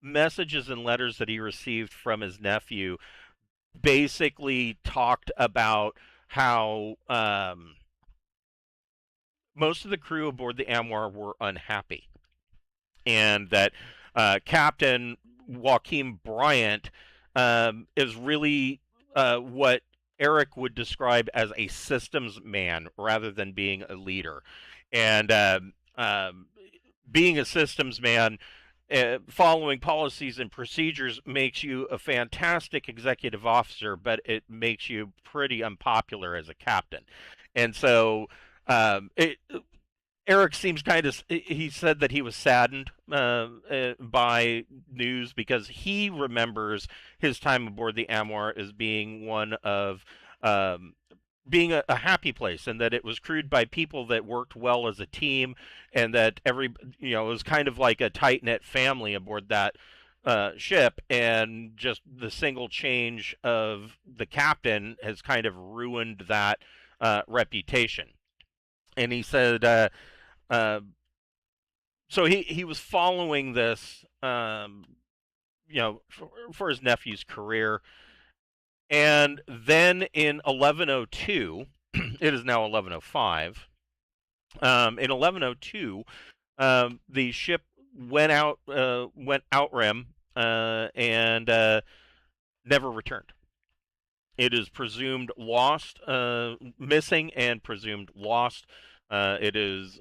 messages and letters that he received from his nephew basically talked about how most of the crew aboard the Amuar were unhappy, and that Captain Joachim Bryant is really what Eric would describe as a systems man rather than being a leader. And being a systems man, following policies and procedures makes you a fantastic executive officer, but it makes you pretty unpopular as a captain. And so Eric seems he said that he was saddened by news, because he remembers his time aboard the Amuar as being one of being a happy place, and that it was crewed by people that worked well as a team, and that it was kind of like a tight-knit family aboard that ship, and just the single change of the captain has kind of ruined that reputation. And he said, so he was following this, for his nephew's career. And then in 1102, it is now 1105. In 1102, the ship went outrim and never returned. It is presumed lost, missing, and presumed lost. It is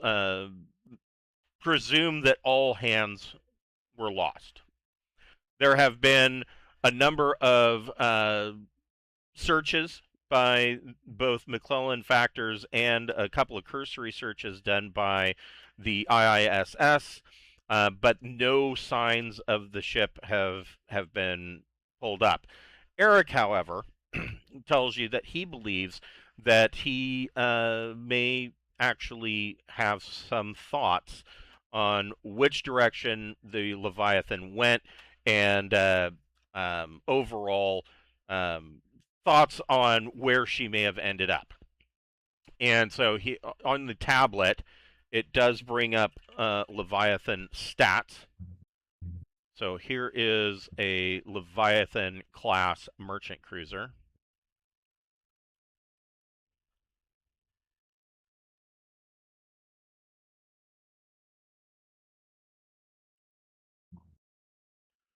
presumed that all hands were lost. There have been a number of searches by both McClellan Factors and a couple of cursory searches done by the IISS, but no signs of the ship have been pulled up. Eric, however, tells you that he believes that he may actually have some thoughts on which direction the Leviathan went, and overall thoughts on where she may have ended up. And so he, on the tablet, it does bring up Leviathan stats. So here is a Leviathan class merchant cruiser.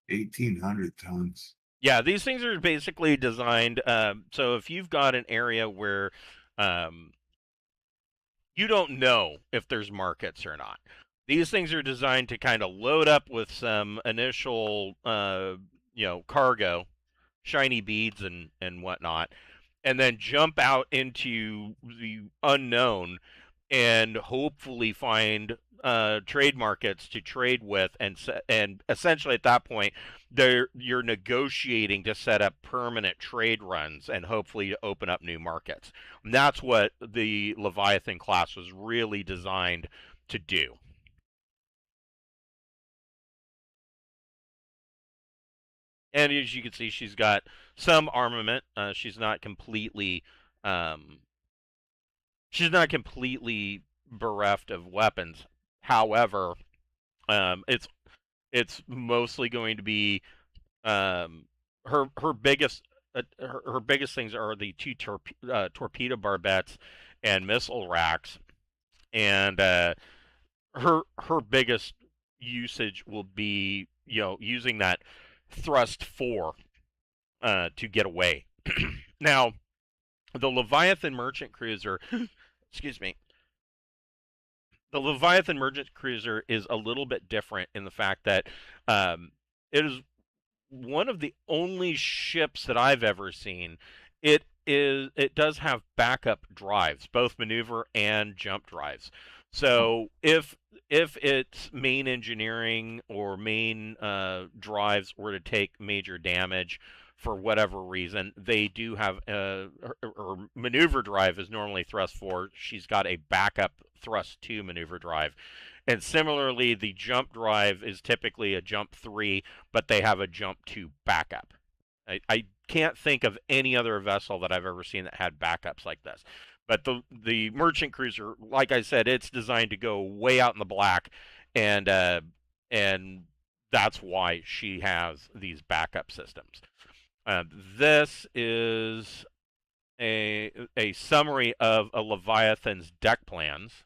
1,800 tons. Yeah, these things are basically designed. So if you've got an area where you don't know if there's markets or not, these things are designed to kind of load up with some initial, cargo, shiny beads and whatnot, and then jump out into the unknown and hopefully find trade markets to trade with, and essentially at that point you're negotiating to set up permanent trade runs and hopefully to open up new markets. And that's what the Leviathan class was really designed to do. And as you can see, she's got some armament. She's not completely bereft of weapons. However, it's mostly going to be her biggest things are the two torpedo barbettes and missile racks, and her biggest usage will be using that thrust 4 to get away. Now, the Leviathan merchant cruiser, excuse me, the Leviathan merchant cruiser is a little bit different in the fact that it is one of the only ships that I've ever seen. It does have backup drives, both maneuver and jump drives. So if its main engineering or main drives were to take major damage for whatever reason, they do have her maneuver drive is normally thrust 4. She's got a backup thrust 2 maneuver drive. And similarly, the jump drive is typically a jump 3, but they have a jump 2 backup. I can't think of any other vessel that I've ever seen that had backups like this. But the merchant cruiser, like I said, it's designed to go way out in the black, and that's why she has these backup systems. This is a summary of a Leviathan's deck plans.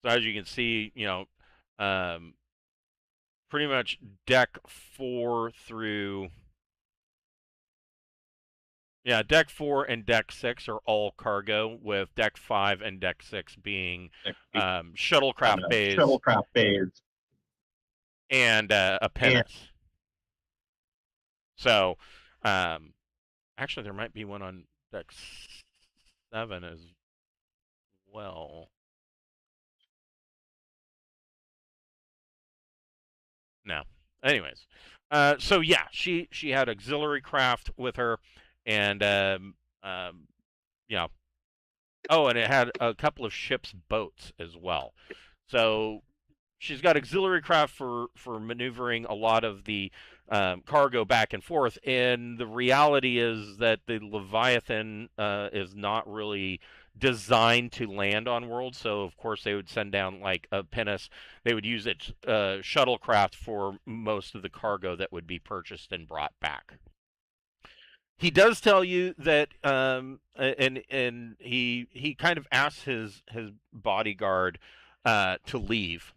So as you can see, pretty much deck 4 through... Yeah, deck 4 and deck 6 are all cargo, with deck 5 and deck 6 being shuttlecraft bays. And a pinnace. So, actually, there might be one on deck 7 as well. No. Anyways, so yeah, she had auxiliary craft with her, and oh, and it had a couple of ship's boats as well. So she's got auxiliary craft for maneuvering a lot of the cargo back and forth. And the reality is that the Leviathan is not really designed to land on worlds. So of course they would send down like a pinnace. They would use its shuttlecraft for most of the cargo that would be purchased and brought back. He does tell you that, and he kind of asks his bodyguard to leave,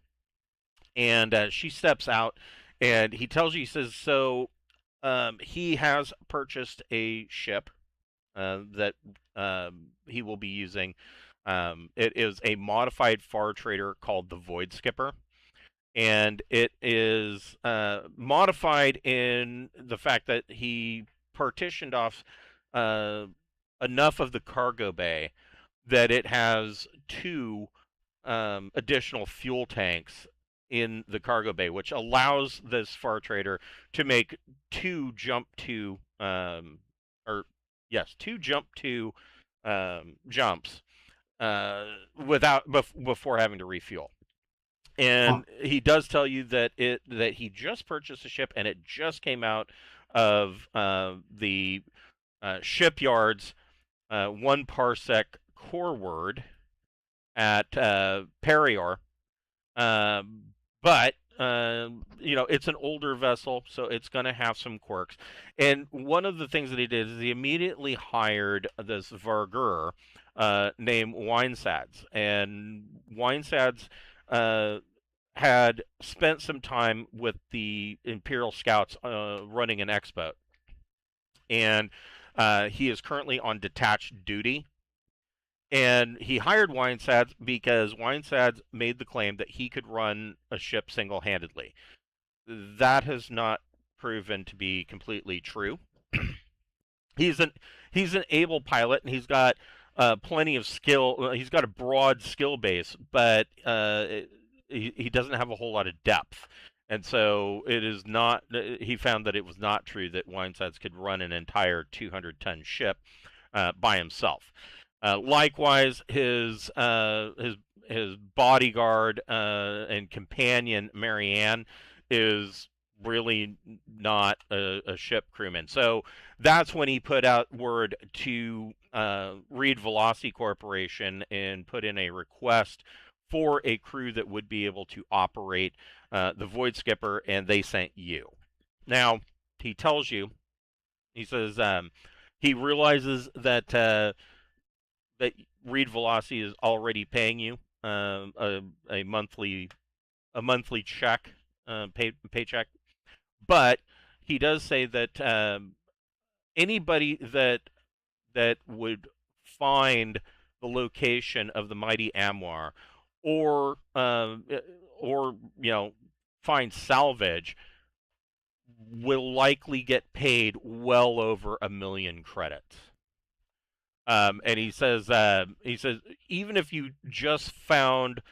and she steps out, and he tells you, he says, so he has purchased a ship that he will be using. It is a modified far trader called the Void Skipper. And it is modified in the fact that he partitioned off enough of the cargo bay that it has 2 additional fuel tanks in the cargo bay, which allows this far trader to make 2 jump to jumps before having to refuel. And he does tell you that he just purchased a ship, and it just came out of the shipyard's 1 parsec coreward at Perior. But it's an older vessel, so it's going to have some quirks. And one of the things that he did is he immediately hired this Vargur, named Weinsads. And Weinsads had spent some time with the Imperial Scouts running an expo. And he is currently on detached duty. And he hired Weinsads because Weinsads made the claim that he could run a ship single-handedly. That has not proven to be completely true. He's an able pilot, and he's got plenty of skill. He's got a broad skill base, but he doesn't have a whole lot of depth. And so it is not. He found that it was not true that Weinsads could run an entire 200-ton ship by himself. Likewise, his bodyguard and companion Marianne is really not a ship crewman. So that's when he put out word to Reidd-Valaasii Corporation and put in a request for a crew that would be able to operate the Void Skipper, and they sent you. Now, he tells you, he says he realizes that that Reidd-Valaasii is already paying you a monthly check, paycheck, but he does say that anybody that would find the location of the mighty Amuar, or find salvage, will likely get paid well over 1 million credits. And he says even if you just found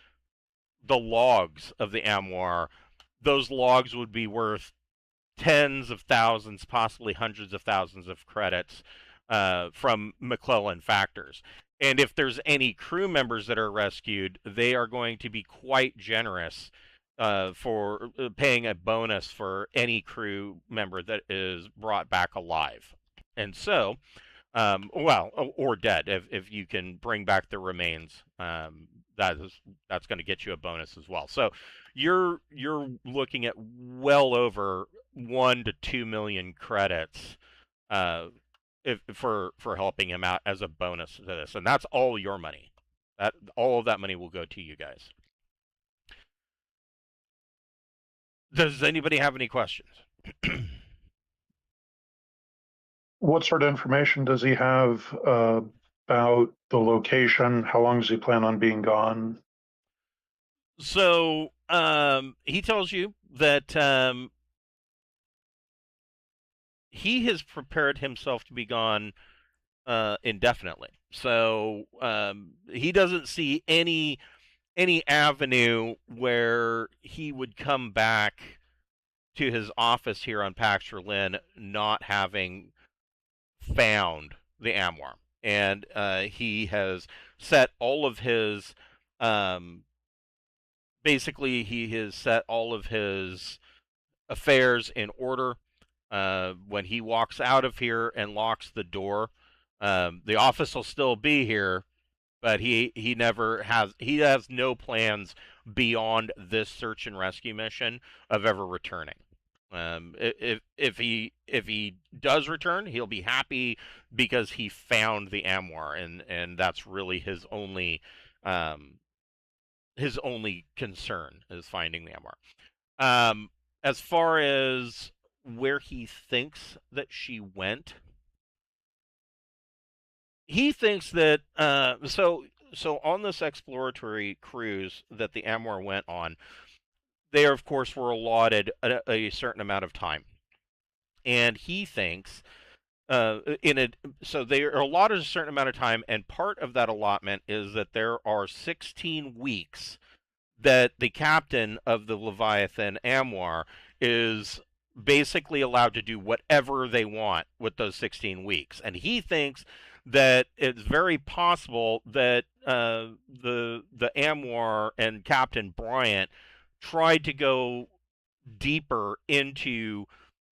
the logs of the Amuar, those logs would be worth tens of thousands, possibly hundreds of thousands of credits from McClellan factors. And if there's any crew members that are rescued, they are going to be quite generous for paying a bonus for any crew member that is brought back alive. And so, or dead, if you can bring back the remains, that's going to get you a bonus as well. So you're looking at well over 1 to 2 million credits for helping him out as a bonus to this, and that's all your money. All of that money will go to you guys. Does anybody have any questions? What sort of information does he have about the location? How long does he plan on being gone? So he tells you that he has prepared himself to be gone indefinitely. So he doesn't see any avenue where he would come back to his office here on Pax Rulin not having found the Amuar. And he has set all of his basically he has set all of his affairs in order. When he walks out of here and locks the door, the office will still be here, but he has no plans beyond this search and rescue mission of ever returning. If he does return, he'll be happy because he found the Amuar, and that's really his only concern is finding the Amuar. As far as where he thinks that she went, he thinks that so on this exploratory cruise that the Amuar went on, they of course were allotted a certain amount of time, and he thinks so they are allotted a certain amount of time, and part of that allotment is that there are 16 weeks that the captain of the Leviathan Amuar is basically allowed to do whatever they want with those 16 weeks. And he thinks that it's very possible that the Amuar and Captain Bryant tried to go deeper into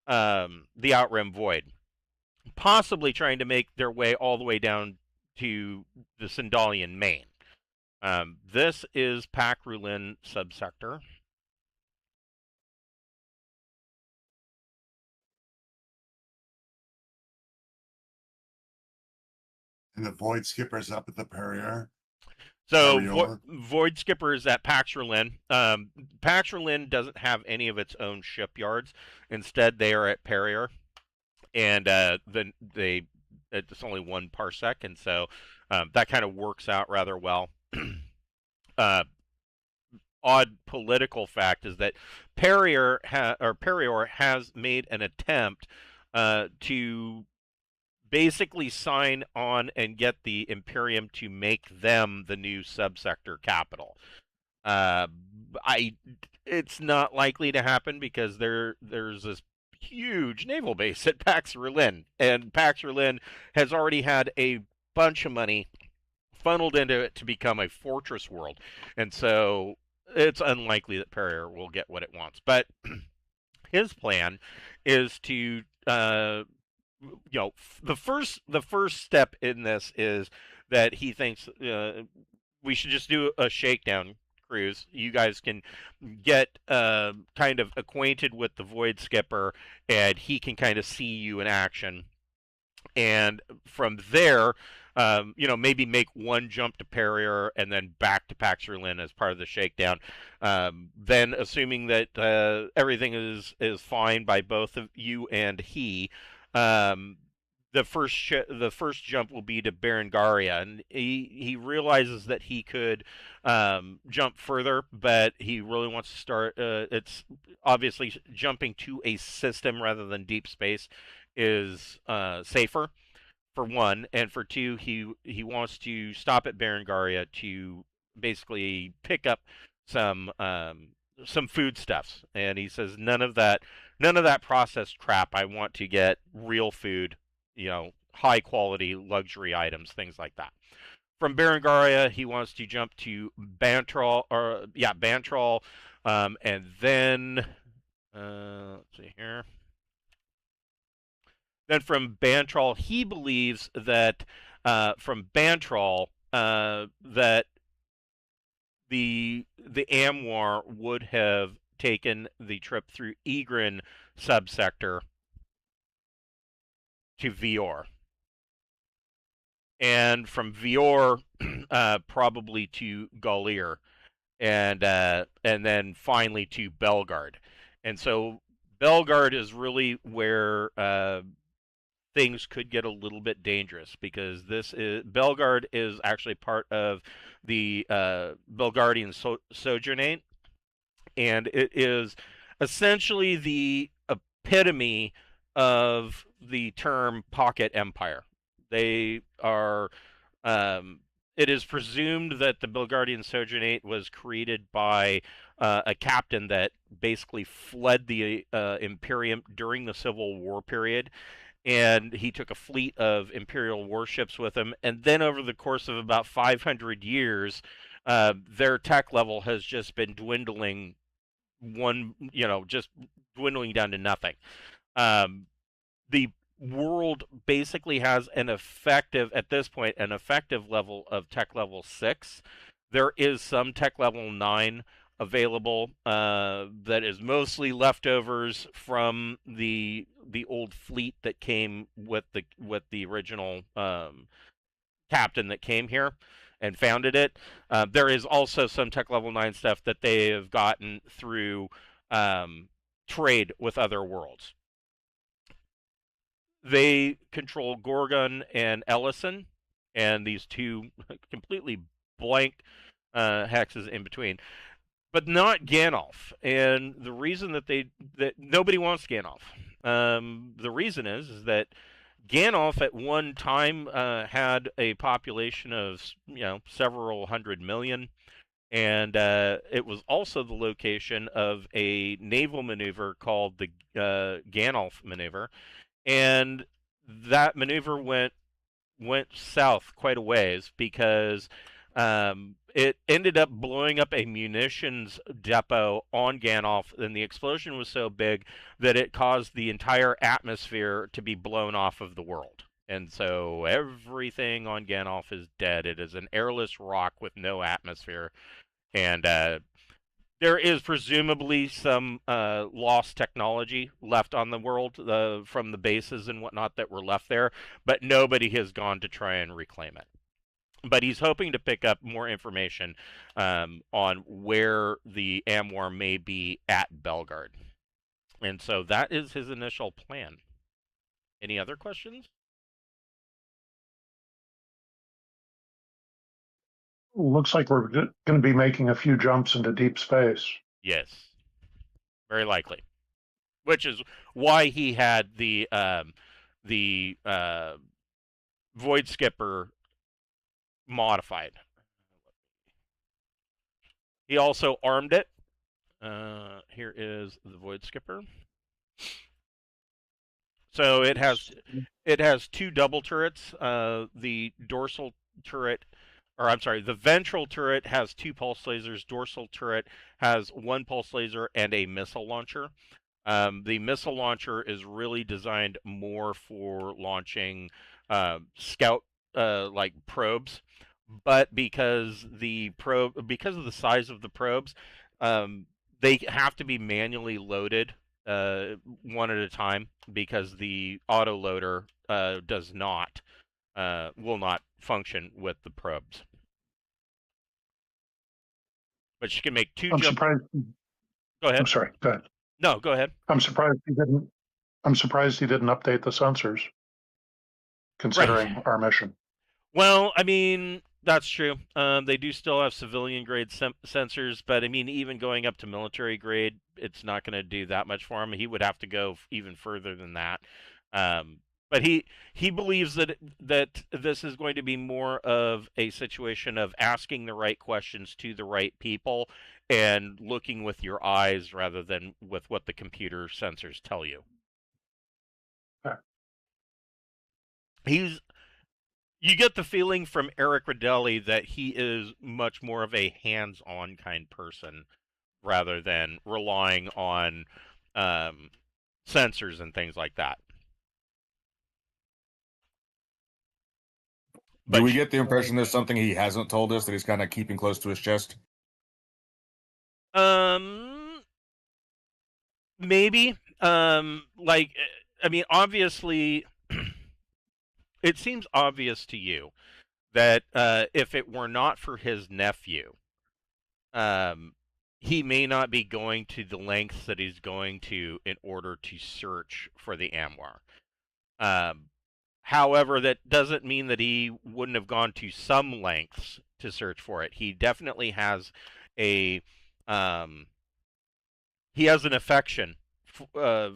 the Outrim Void, possibly trying to make their way all the way down to the Sindalian Main. This is Pax Rulin subsector. And the Void Skipper's up at the Perrier. So Void Skipper is at Pax Rulin. Pax Rulin doesn't have any of its own shipyards. Instead, they are at Perrier, and it's only 1 parsec, and so that kind of works out rather well. Odd political fact is that Perrier has made an attempt to basically sign on and get the Imperium to make them the new subsector capital. It's not likely to happen because there's this huge naval base at Pax Rulin, and Pax Rulin has already had a bunch of money funneled into it to become a fortress world, and so it's unlikely that Perrier will get what it wants. But his plan is to the first step in this is that he thinks we should just do a shakedown cruise. You guys can get kind of acquainted with the Void Skipper, and he can kind of see you in action. And from there, maybe make one jump to Perrier and then back to Pax Rulin as part of the shakedown. Then, assuming that everything is fine by both of you and he, the first jump will be to Berengaria, and he realizes that he could jump further, but he really wants to start. It's obviously jumping to a system rather than deep space is safer, for one, and for two, he wants to stop at Berengaria to basically pick up some foodstuffs, and he says none of that processed crap. I want to get real food, high quality luxury items, things like that. From Berengaria, he wants to jump to Bantrol, and then let's see here. Then from Bantrol, he believes that from Bantrol that the Amuar would have taken the trip through Egrin subsector to Vior, and from Vior probably to Galir, and then finally to Belgard. And so Belgard is really where things could get a little bit dangerous, because Belgard is actually part of the Belgardian Sojournate, and it is essentially the epitome of the term pocket empire. They are. It is presumed that the Belgardian Sojournate was created by a captain that basically fled the Imperium during the Civil War period, and he took a fleet of Imperial warships with him. And then over the course of about 500 years, their tech level has just been dwindling just dwindling down to nothing. The world basically has at this point, an effective level of tech level 6. There is some tech level 9 available that is mostly leftovers from the old fleet that came with the original captain that came here and founded it. There is also some tech level 9 stuff that they have gotten through trade with other worlds. They control Gorgon and Ellison, and these two completely blank hexes in between, but not Gandalf. And the reason that nobody wants Gandalf, the reason is that Gandalf at one time had a population of several hundred million, and it was also the location of a naval maneuver called the Gandalf maneuver. And that maneuver went south quite a ways, because it ended up blowing up a munitions depot on Gandalf, and the explosion was so big that it caused the entire atmosphere to be blown off of the world. And so everything on Gandalf is dead. It is an airless rock with no atmosphere. And There is presumably some lost technology left on the world from the bases and whatnot that were left there, but nobody has gone to try and reclaim it. But he's hoping to pick up more information on where the Amuar may be at Belgard. And so that is his initial plan. Any other questions? Looks like we're going to be making a few jumps into deep space. Yes, very likely. Which is why he had the Void Skipper modified. He also armed it. Here is the Void Skipper. So it has two double turrets. The dorsal turret, or I'm sorry, the ventral turret has two pulse lasers. Dorsal turret has one pulse laser and a missile launcher. The missile launcher is really designed more for launching scout like probes, but because of the size of the probes, they have to be manually loaded one at a time because the auto loader will not function with the probes. But she can make two jumps. Surprised. Go ahead. I'm sorry. Go ahead. No, go ahead. I'm surprised he didn't update the sensors, considering our mission. Well, I mean, that's true. They do still have civilian grade sensors, but I mean, even going up to military grade, it's not going to do that much for him. He would have to go even further than that. But he believes that this is going to be more of a situation of asking the right questions to the right people and looking with your eyes rather than with what the computer sensors tell you. Okay. You get the feeling from Eric Reidd-Valaasii that he is much more of a hands-on kind person rather than relying on sensors and things like that. Do we get the impression there's something he hasn't told us that he's kind of keeping close to his chest? Maybe. I mean, obviously, it seems obvious to you that if it were not for his nephew, he may not be going to the lengths that he's going to in order to search for the Amuar. However, that doesn't mean that he wouldn't have gone to some lengths to search for it. He definitely has an affection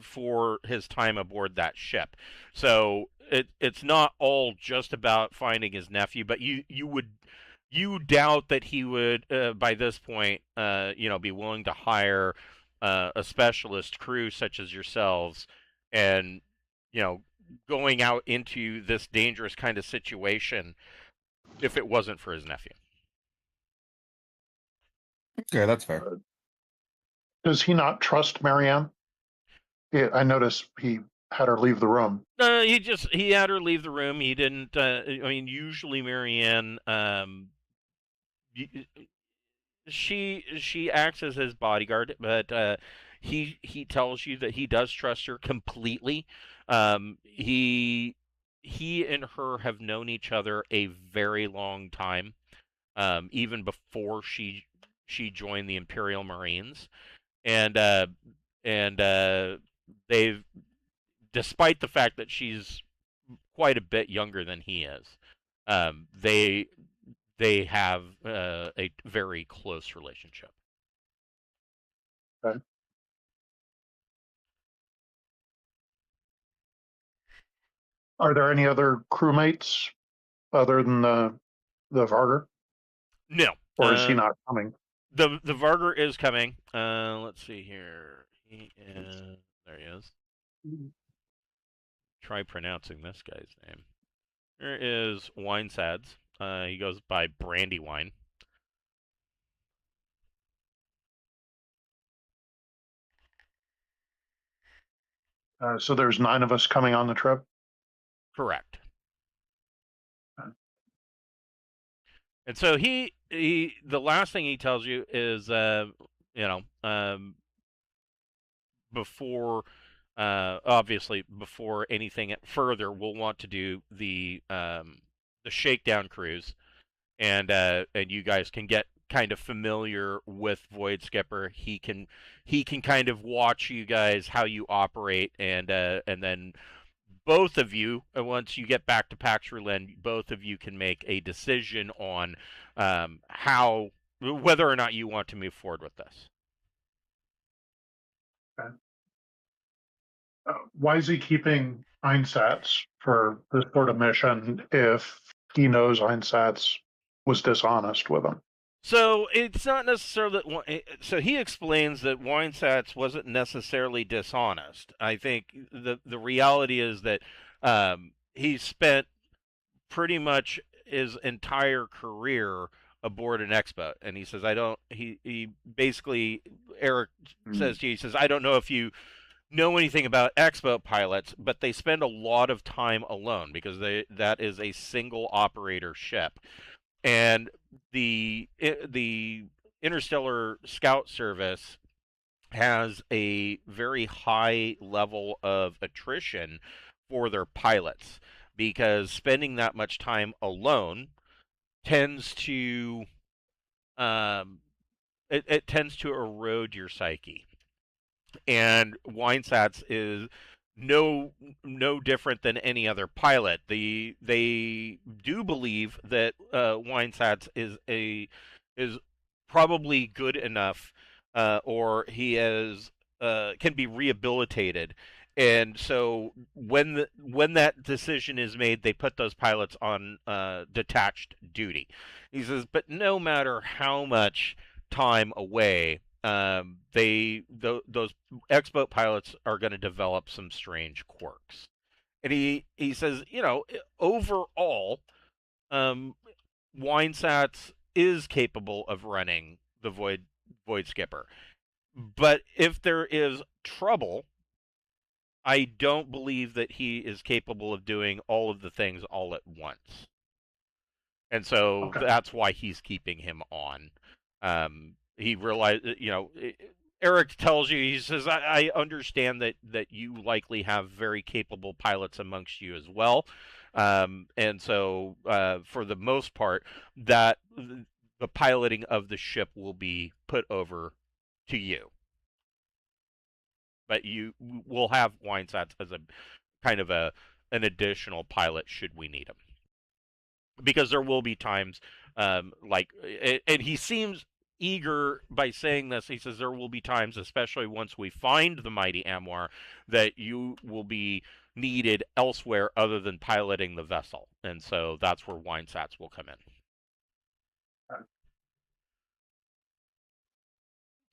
for his time aboard that ship. So it's not all just about finding his nephew, but you doubt that he would by this point be willing to hire a specialist crew such as yourselves and going out into this dangerous kind of situation if it wasn't for his nephew. Okay, that's fair. Does he not trust Marianne? Yeah, I noticed he had her leave the room. He had her leave the room. He didn't. Usually Marianne, she acts as his bodyguard, but he tells you that he does trust her completely. He and her have known each other a very long time, even before she joined the Imperial Marines, and they've, despite the fact that she's quite a bit younger than he is, they have a very close relationship. Okay. Are there any other crewmates other than the Vargur? No. Or is he not coming? The Vargur is coming. Let's see here. There he is. Try pronouncing this guy's name. There is Winesads. He goes by Brandywine. So there's 9 of us coming on the trip? Correct. And so he the last thing he tells you is, before obviously before anything further, we'll want to do the shakedown cruise, and you guys can get kind of familiar with Void Skipper. He can kind of watch you guys how you operate, and then both of you, once you get back to Pax Rulin, both of you can make a decision on how whether or not you want to move forward with this. Okay. Why is he keeping Einsatz for this sort of mission if he knows Einsatz was dishonest with him? So it's not necessarily that. So he explains that Weinsatz wasn't necessarily dishonest. I think the reality is that he spent pretty much his entire career aboard an X-boat, and he says, "I don't." He basically, Eric says to you, he says, "I don't know if you know anything about X-boat pilots, but they spend a lot of time alone because that is a single operator ship." And the Interstellar Scout Service has a very high level of attrition for their pilots because spending that much time alone tends to it tends to erode your psyche. And Weinsatz is no different than any other pilot. They do believe that Weinsatz is probably good enough, or he is can be rehabilitated. And so when that decision is made, they put those pilots on detached duty. He says, but no matter how much time away, those X-boat pilots are going to develop some strange quirks. And he says, overall, Weinsatz is capable of running the Void Skipper, but if there is trouble, I don't believe that he is capable of doing all of the things all at once. And so that's why he's keeping him on. He realized, Eric tells you, he says, I understand that you likely have very capable pilots amongst you as well. And so, for the most part, that the piloting of the ship will be put over to you. But you will have Weinsatz as a kind of an additional pilot should we need him. Because there will be times, and he seems eager by saying this. He says there will be times, especially once we find the mighty Amuar, that you will be needed elsewhere other than piloting the vessel. And so that's where Weinsatz will come in.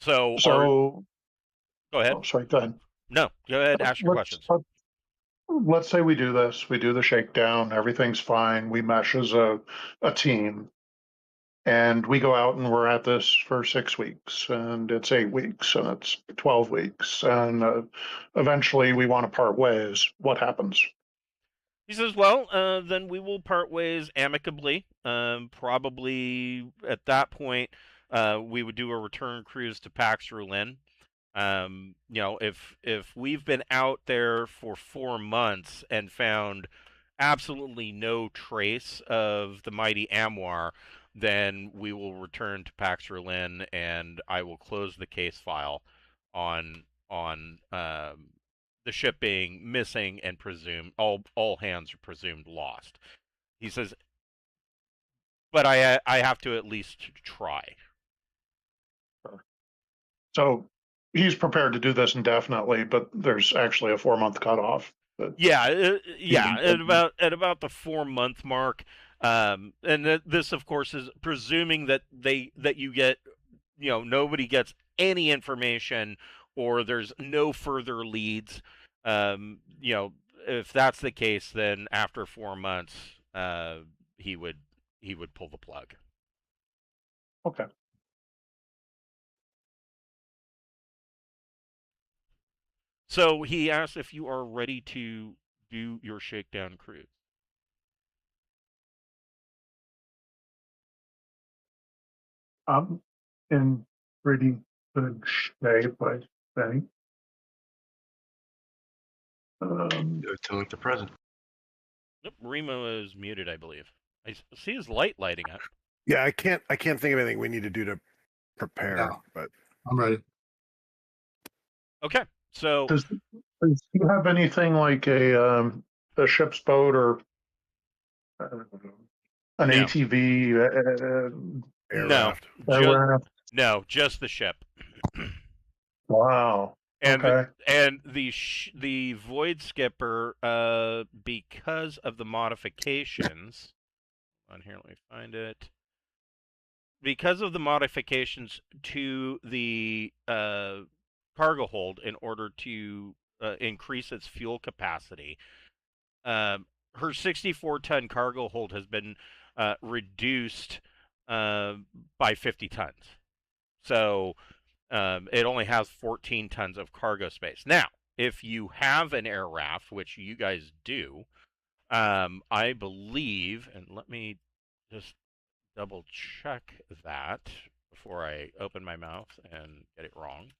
So go ahead. Oh, sorry, go ahead. No, go ahead. Ask your questions. Let's say we do this. We do the shakedown. Everything's fine. We mesh as a team. And we go out and we're at this for 6 weeks, and it's 8 weeks, and it's 12 weeks. And eventually we want to part ways. What happens? He says, well, then we will part ways amicably. Probably at that point, we would do a return cruise to Pax Rulin. If we've been out there for 4 months and found absolutely no trace of the mighty Amuar, then we will return to Pax Rulin, and I will close the case file on the ship being missing and presumed all hands are presumed lost. He says, but I have to at least try. So he's prepared to do this indefinitely, but there's actually a 4-month cutoff. Yeah, at about the 4-month mark. And this, of course, is presuming that you get, nobody gets any information or there's no further leads. If that's the case, then after 4 months, he would pull the plug. Okay. So he asks if you are ready to do your shakedown cruise. I'm in pretty good shape, I think. Tell it the present. Nope, Remo is muted, I believe. I see his light lighting up. Yeah, I can't think of anything we need to do to prepare, Yeah. but I'm ready. Okay, so does you have anything like a ship's boat or an No. ATV, air no, raft. raft? no, just the ship. Wow. And Okay. the Void Skipper, because of the modifications. On here, let me find it. Because of the modifications to the cargo hold in order to increase its fuel capacity, her 64-ton cargo hold has been reduced by 50 tons. So it only has 14 tons of cargo space. Now, if you have an air raft, which you guys do, I believe, and let me just double check that before I open my mouth and get it wrong.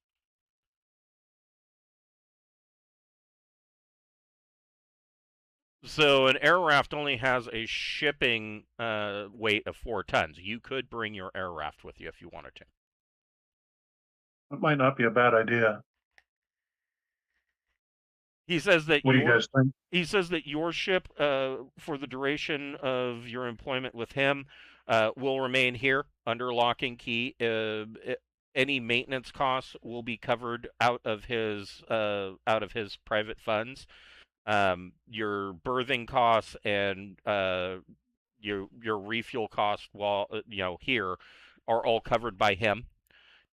So an air raft only has a shipping weight of 4 tons. You could bring your air raft with you if you wanted to. That might not be a bad idea. He says that What do you guys think? He says that your ship, for the duration of your employment with him, will remain here under lock and key. Any maintenance costs will be covered out of his private funds. Your berthing costs and your refuel costs while here are all covered by him.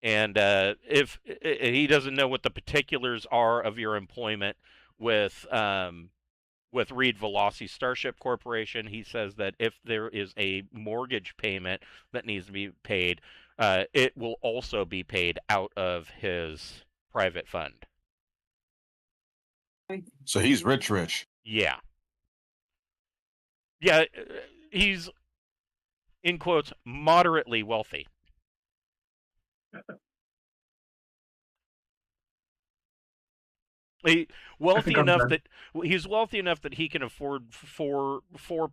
And if he doesn't know what the particulars are of your employment with Reidd-Valaasii Starship Corporation, he says that if there is a mortgage payment that needs to be paid, it will also be paid out of his private fund. So he's rich. Yeah. Yeah, he's, in quotes, moderately wealthy. He's wealthy enough that he can afford four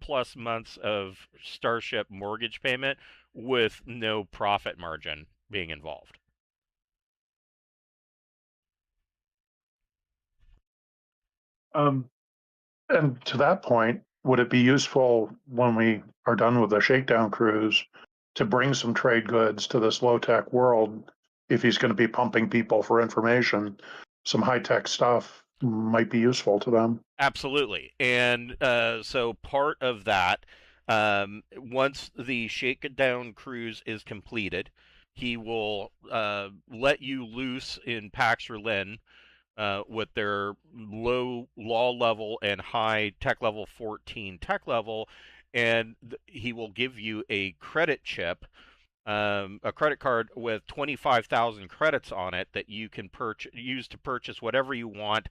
plus months of Starship mortgage payment with no profit margin being involved. And to that point, would it be useful when we are done with the shakedown cruise to bring some trade goods to this low-tech world? If he's going to be pumping people for information, some high-tech stuff might be useful to them. Absolutely. And so part of that, once the shakedown cruise is completed, he will let you loose in Pax Rulin with their low law level and high tech level 14 tech level, and he will give you a credit chip, a credit card with 25,000 credits on it that you can use to purchase whatever you want,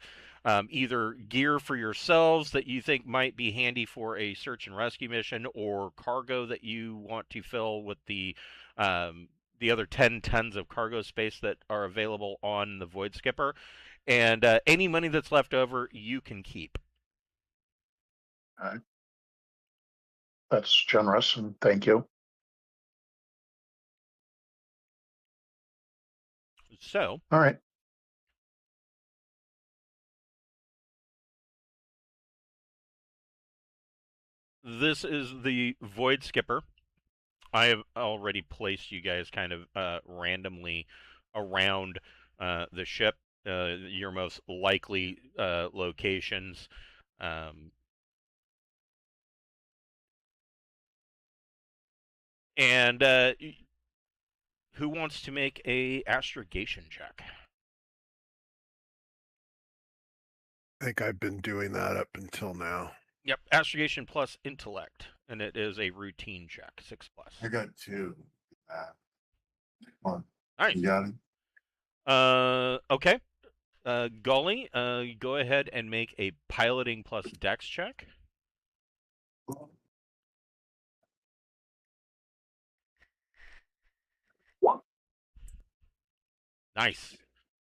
either gear for yourselves that you think might be handy for a search and rescue mission, or cargo that you want to fill with the other 10 tons of cargo space that are available on the Void Skipper. And any money that's left over, you can keep. All right. That's generous, and thank you. So, all right. This is the Void Skipper. I have already placed you guys kind of randomly around the ship, your most likely locations. And who wants to make a astrogation check? I think I've been doing that up until now. Yep, astrogation plus intellect, and it is a routine check, 6+. I got 2. One. Nice. You got it? Okay. Gully, go ahead and make a piloting plus dex check. Nice.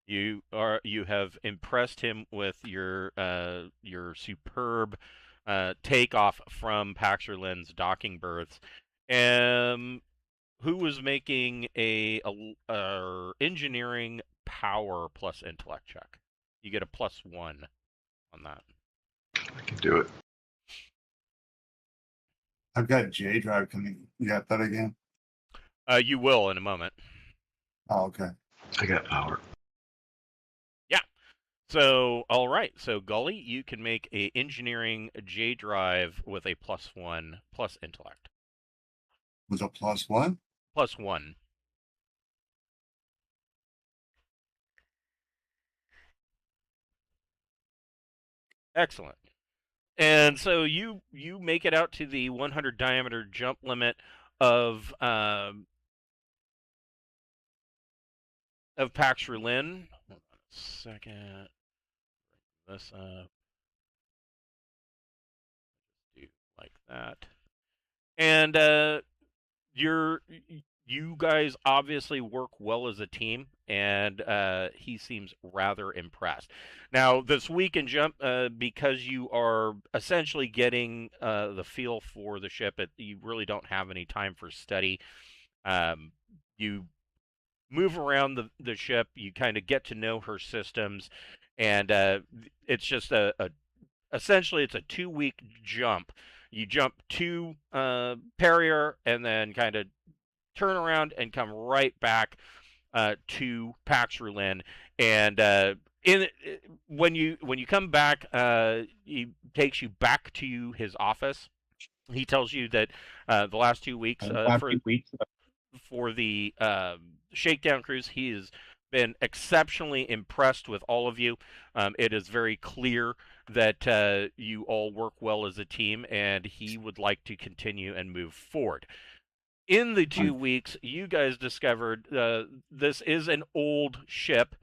You have impressed him with your superb takeoff from Pax Rulin's docking berths. Who was making a engineering power plus intellect check? You get a +1 on that. I can do it. I've got J drive coming. You got that again? You will in a moment. Oh, okay. I got power. Yeah. So, all right. So, Gully, you can make a engineering J drive with a +1 plus intellect. With a +1? +1. Excellent. And so you make it out to the 100 diameter jump limit of Pax Rulin. Hold on a second. Bring this up. Do like that. And you guys obviously work well as a team, and he seems rather impressed. Now, this week in jump, because you are essentially getting the feel for the ship, you really don't have any time for study. You move around the ship, you kind of get to know her systems, and it's just essentially it's a 2-week jump. You jump to Perrier and then kind of turn around and come right back to Pax Rulin. And when you come back, he takes you back to his office. He tells you that the last 2 weeks for the shakedown cruise, he has been exceptionally impressed with all of you. It is very clear that you all work well as a team, and he would like to continue and move forward. In the 2 weeks, you guys discovered this is an old ship,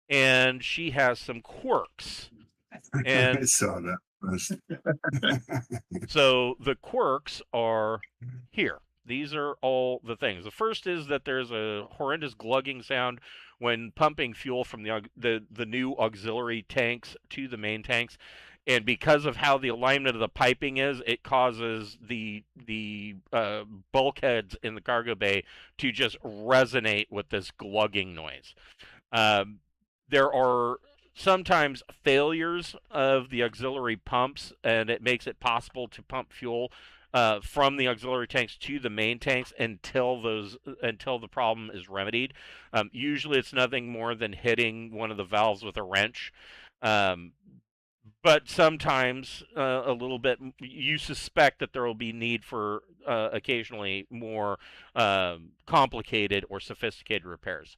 and she has some quirks. And I saw that. So the quirks are here. These are all the things. The first is that there's a horrendous glugging sound when pumping fuel from the new auxiliary tanks to the main tanks. And because of how the alignment of the piping is, it causes the bulkheads in the cargo bay to just resonate with this glugging noise. There are sometimes failures of the auxiliary pumps, and it makes it possible to pump fuel from the auxiliary tanks to the main tanks until the problem is remedied. Usually, it's nothing more than hitting one of the valves with a wrench. But sometimes a little bit, you suspect that there will be need for occasionally more complicated or sophisticated repairs.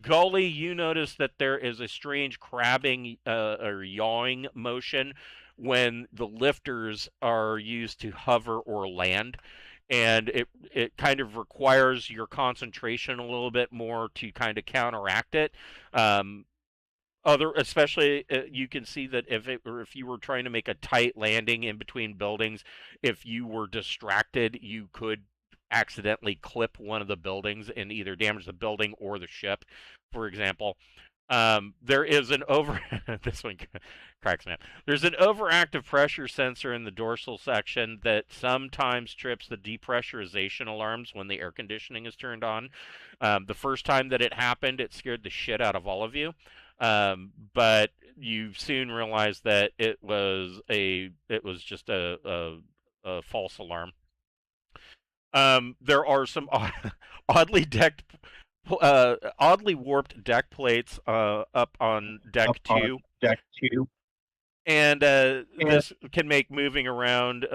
Gully, you notice that there is a strange crabbing or yawing motion when the lifters are used to hover or land. And it kind of requires your concentration a little bit more to kind of counteract it. Especially you can see that if you were trying to make a tight landing in between buildings, if you were distracted, you could accidentally clip one of the buildings and either damage the building or the ship, for example. There is an this one cracks me up. There's an overactive pressure sensor in the dorsal section that sometimes trips the depressurization alarms when the air conditioning is turned on. The first time that it happened, it scared the shit out of all of you. But you soon realized that it was just a false alarm. There are some oddly warped deck plates up on deck 2. And this can make moving around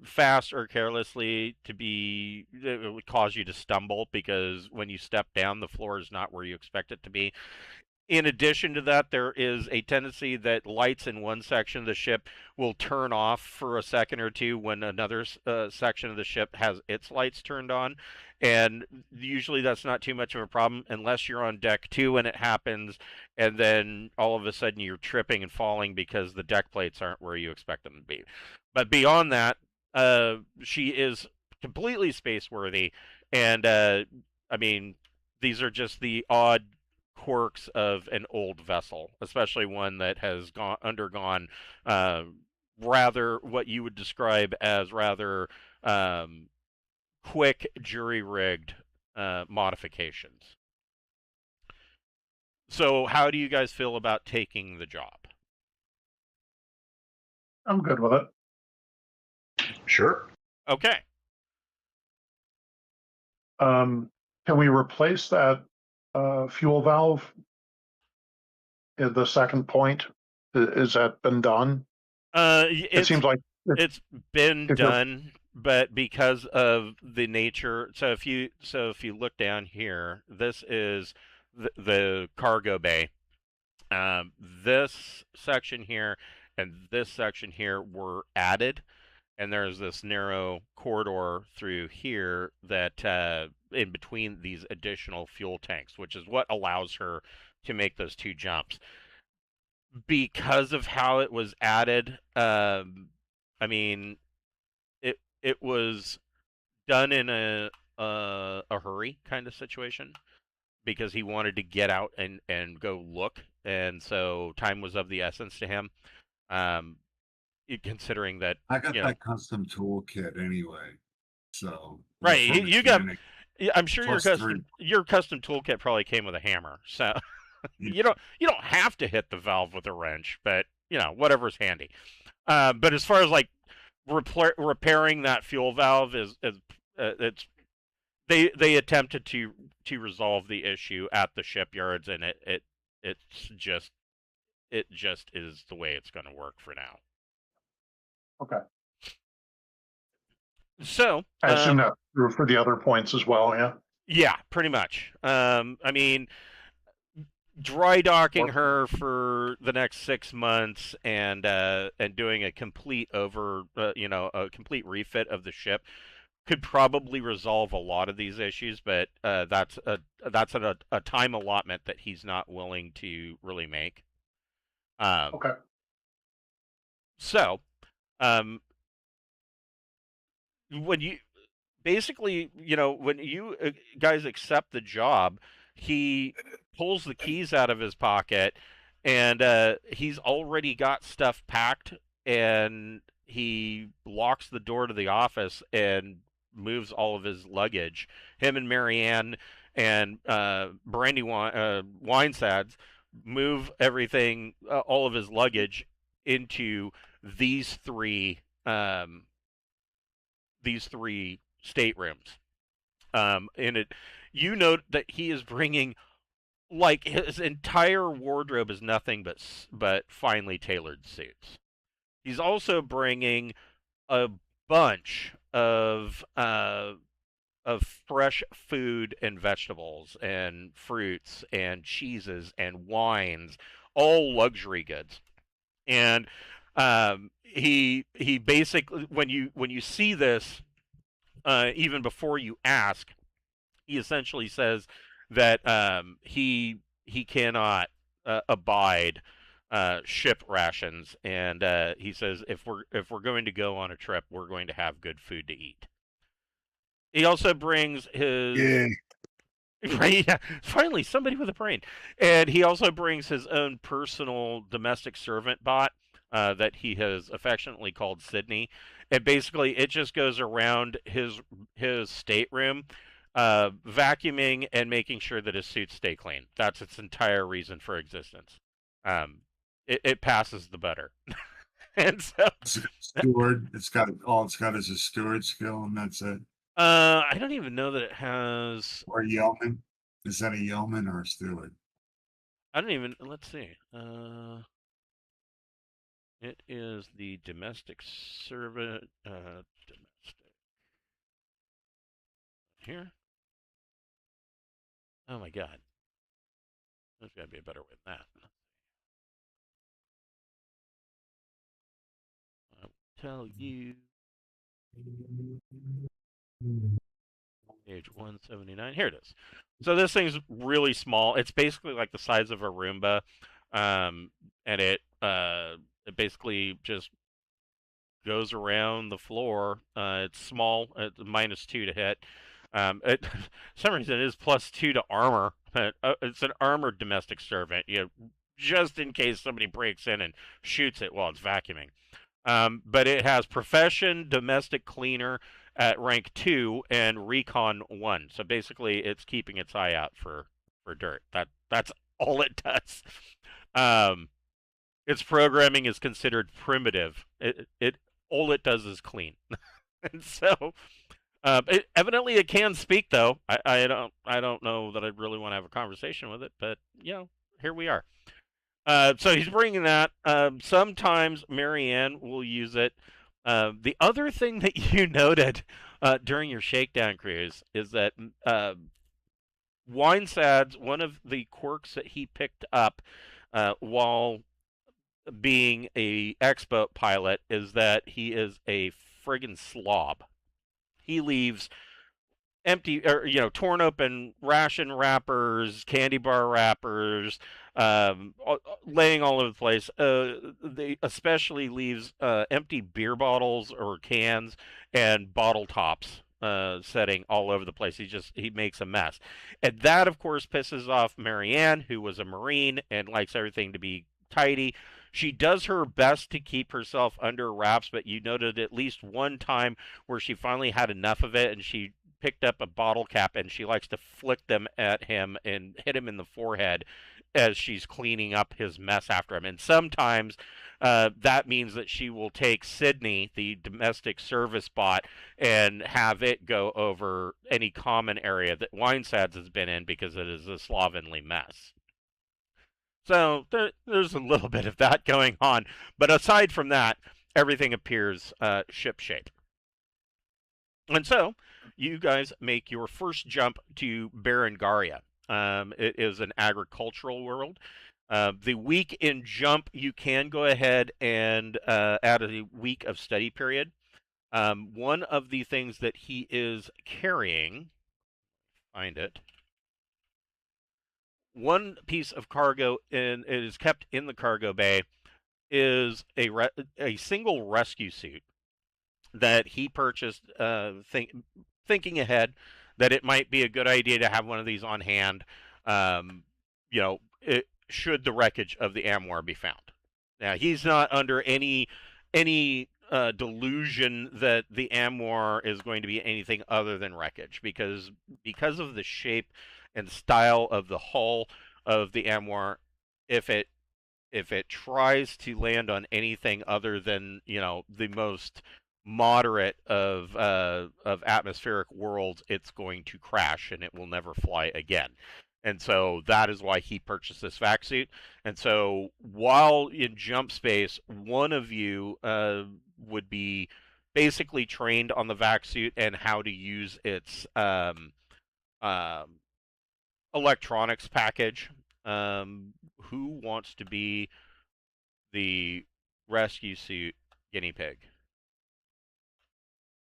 fast or carelessly it would cause you to stumble, because when you step down, the floor is not where you expect it to be. In addition to that, there is a tendency that lights in one section of the ship will turn off for a second or two when another section of the ship has its lights turned on. And usually that's not too much of a problem unless you're on deck 2 and it happens, and then all of a sudden you're tripping and falling because the deck plates aren't where you expect them to be. But beyond that, she is completely space worthy, and I mean, These are just the odd quirks of an old vessel, especially one that has undergone rather what you would describe as rather quick jury-rigged modifications. So how do you guys feel about taking the job? I'm good with it. Sure. Okay. Can we replace that fuel valve at the second point? Is that been done? It seems like it's been done, but because of the nature, so if you look down here, this is the cargo bay. This section here and this section here were added, and there's this narrow corridor through here that in between these additional fuel tanks, which is what allows her to make those two jumps. Because of how it was added, I mean, it was done in a hurry kind of situation because he wanted to get out and go look, and so time was of the essence to him. Considering that I got that custom toolkit anyway, so right, you got. I'm sure your custom toolkit probably came with a hammer, so you don't have to hit the valve with a wrench, but whatever's handy. But as far as like repairing that fuel valve is it's they attempted to resolve the issue at the shipyards, and it just is the way it's going to work for now. Okay. So I assume that's true for the other points as well, yeah? Yeah, pretty much. I mean, dry docking her for the next 6 months and doing a complete a complete refit of the ship could probably resolve a lot of these issues, but that's a time allotment that he's not willing to really make. Okay. So, when you basically, when you guys accept the job, he pulls the keys out of his pocket, and he's already got stuff packed, and he locks the door to the office and moves all of his luggage. Him and Marianne and Brandy Winesads move everything, all of his luggage, into these three staterooms. And you note that he is bringing, like, his entire wardrobe is nothing but finely tailored suits. He's also bringing a bunch of fresh food and vegetables and fruits and cheeses and wines, all luxury goods. And he basically, when you see this, even before you ask, he essentially says that he cannot abide ship rations, and he says if we're going to go on a trip, we're going to have good food to eat. He also brings his right, yeah, finally somebody with a brain, and he also brings his own personal domestic servant bot that he has affectionately called Sydney, and basically it just goes around his stateroom, vacuuming and making sure that his suits stay clean. That's its entire reason for existence. It passes the butter. And so steward, it's got is a steward skill, and that's it. I don't even know that it has. Or yeoman. Is that a yeoman or a steward? I don't even. Let's see. It is the domestic servant. Domestic. Here. Oh my God. There's got to be a better way than that. I'll tell you. Page 179. Here it is. So this thing's really small. It's basically like the size of a Roomba, and it basically just goes around the floor. It's small. It's -2 to hit. For some reason, it is +2 to armor. It's an armored domestic servant, just in case somebody breaks in and shoots it while it's vacuuming. But it has profession, domestic cleaner at rank 2, and recon 1. So basically, it's keeping its eye out for dirt. That's all it does. Its programming is considered primitive. All it does is clean. And so evidently it can speak, though. I don't know that I really want to have a conversation with it, but here we are. So he's bringing that. Sometimes Marianne will use it. The other thing that you noted during your shakedown cruise is that Winesad's, one of the quirks that he picked up while being a X-Boat pilot, is that he is a friggin' slob. He leaves empty, or torn open ration wrappers, candy bar wrappers, laying all over the place. They especially leaves empty beer bottles or cans and bottle tops setting all over the place. He makes a mess, and that of course pisses off Marianne, who was a Marine and likes everything to be tidy. She does her best to keep herself under wraps, but you noted at least one time where she finally had enough of it, and she picked up a bottle cap and she likes to flick them at him and hit him in the forehead as she's cleaning up his mess after him. And sometimes that means that she will take Sydney, the domestic service bot, and have it go over any common area that Winesad's has been in because it is a slovenly mess. So there's a little bit of that going on. But aside from that, everything appears shipshape. And so you guys make your first jump to Berengaria. It is an agricultural world. The week in jump, you can go ahead and add a week of study period. One of the things that he is carrying, find it, one piece of cargo, and it is kept in the cargo bay, is a single rescue suit that he purchased, thinking ahead that it might be a good idea to have one of these on hand, should the wreckage of the Amuar be found. Now, he's not under any delusion that the Amuar is going to be anything other than wreckage, because of the shape and style of the hull of the Amuar. If it tries to land on anything other than the most moderate of atmospheric worlds, it's going to crash and it will never fly again. And so that is why he purchased this vac suit. And so while in jump space, one of you would be basically trained on the vac suit and how to use its electronics package. Who wants to be the rescue suit guinea pig?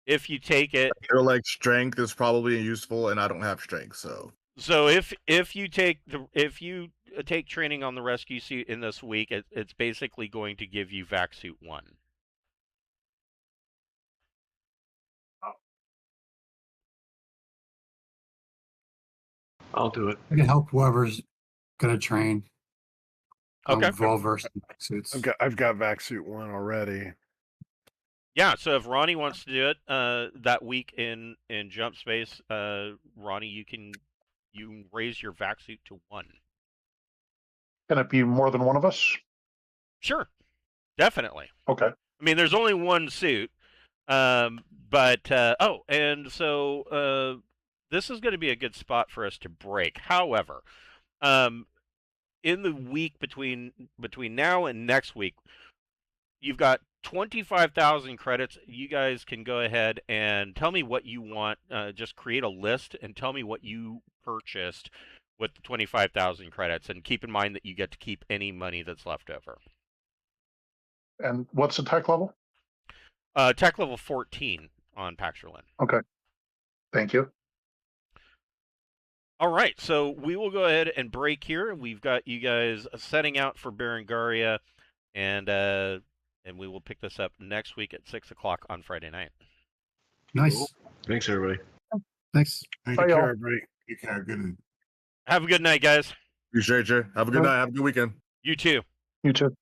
If you take it, I feel like strength is probably useful, and I don't have strength, so if you take training on the rescue suit in this week, it's basically going to give you vac suit 1. I'll do it. I can help whoever's gonna train. Okay. Well versed in vac suits. I've got vac suit 1 already. Yeah, so if Ronnie wants to do it that week in jump space, Ronnie, you can raise your vac suit to 1. Can it be more than one of us? Sure, definitely. Okay. I mean, there's only one suit, and so this is going to be a good spot for us to break. However, in the week between now and next week, you've got 25,000 credits. You guys can go ahead and tell me what you want. Just create a list and tell me what you purchased with the 25,000 credits. And keep in mind that you get to keep any money that's left over. And what's the tech level? Tech level 14 on Pax Rulin. Okay. Thank you. All right, so we will go ahead and break here. We've got you guys setting out for Berengaria, and we will pick this up next week at 6 o'clock on Friday night. Nice. Cool. Thanks, everybody. Thanks. Take Bye, Take y'all. care, everybody. care. Good night. Have a good night, guys. Appreciate you. Have a good night. Have a good weekend. You too. You too.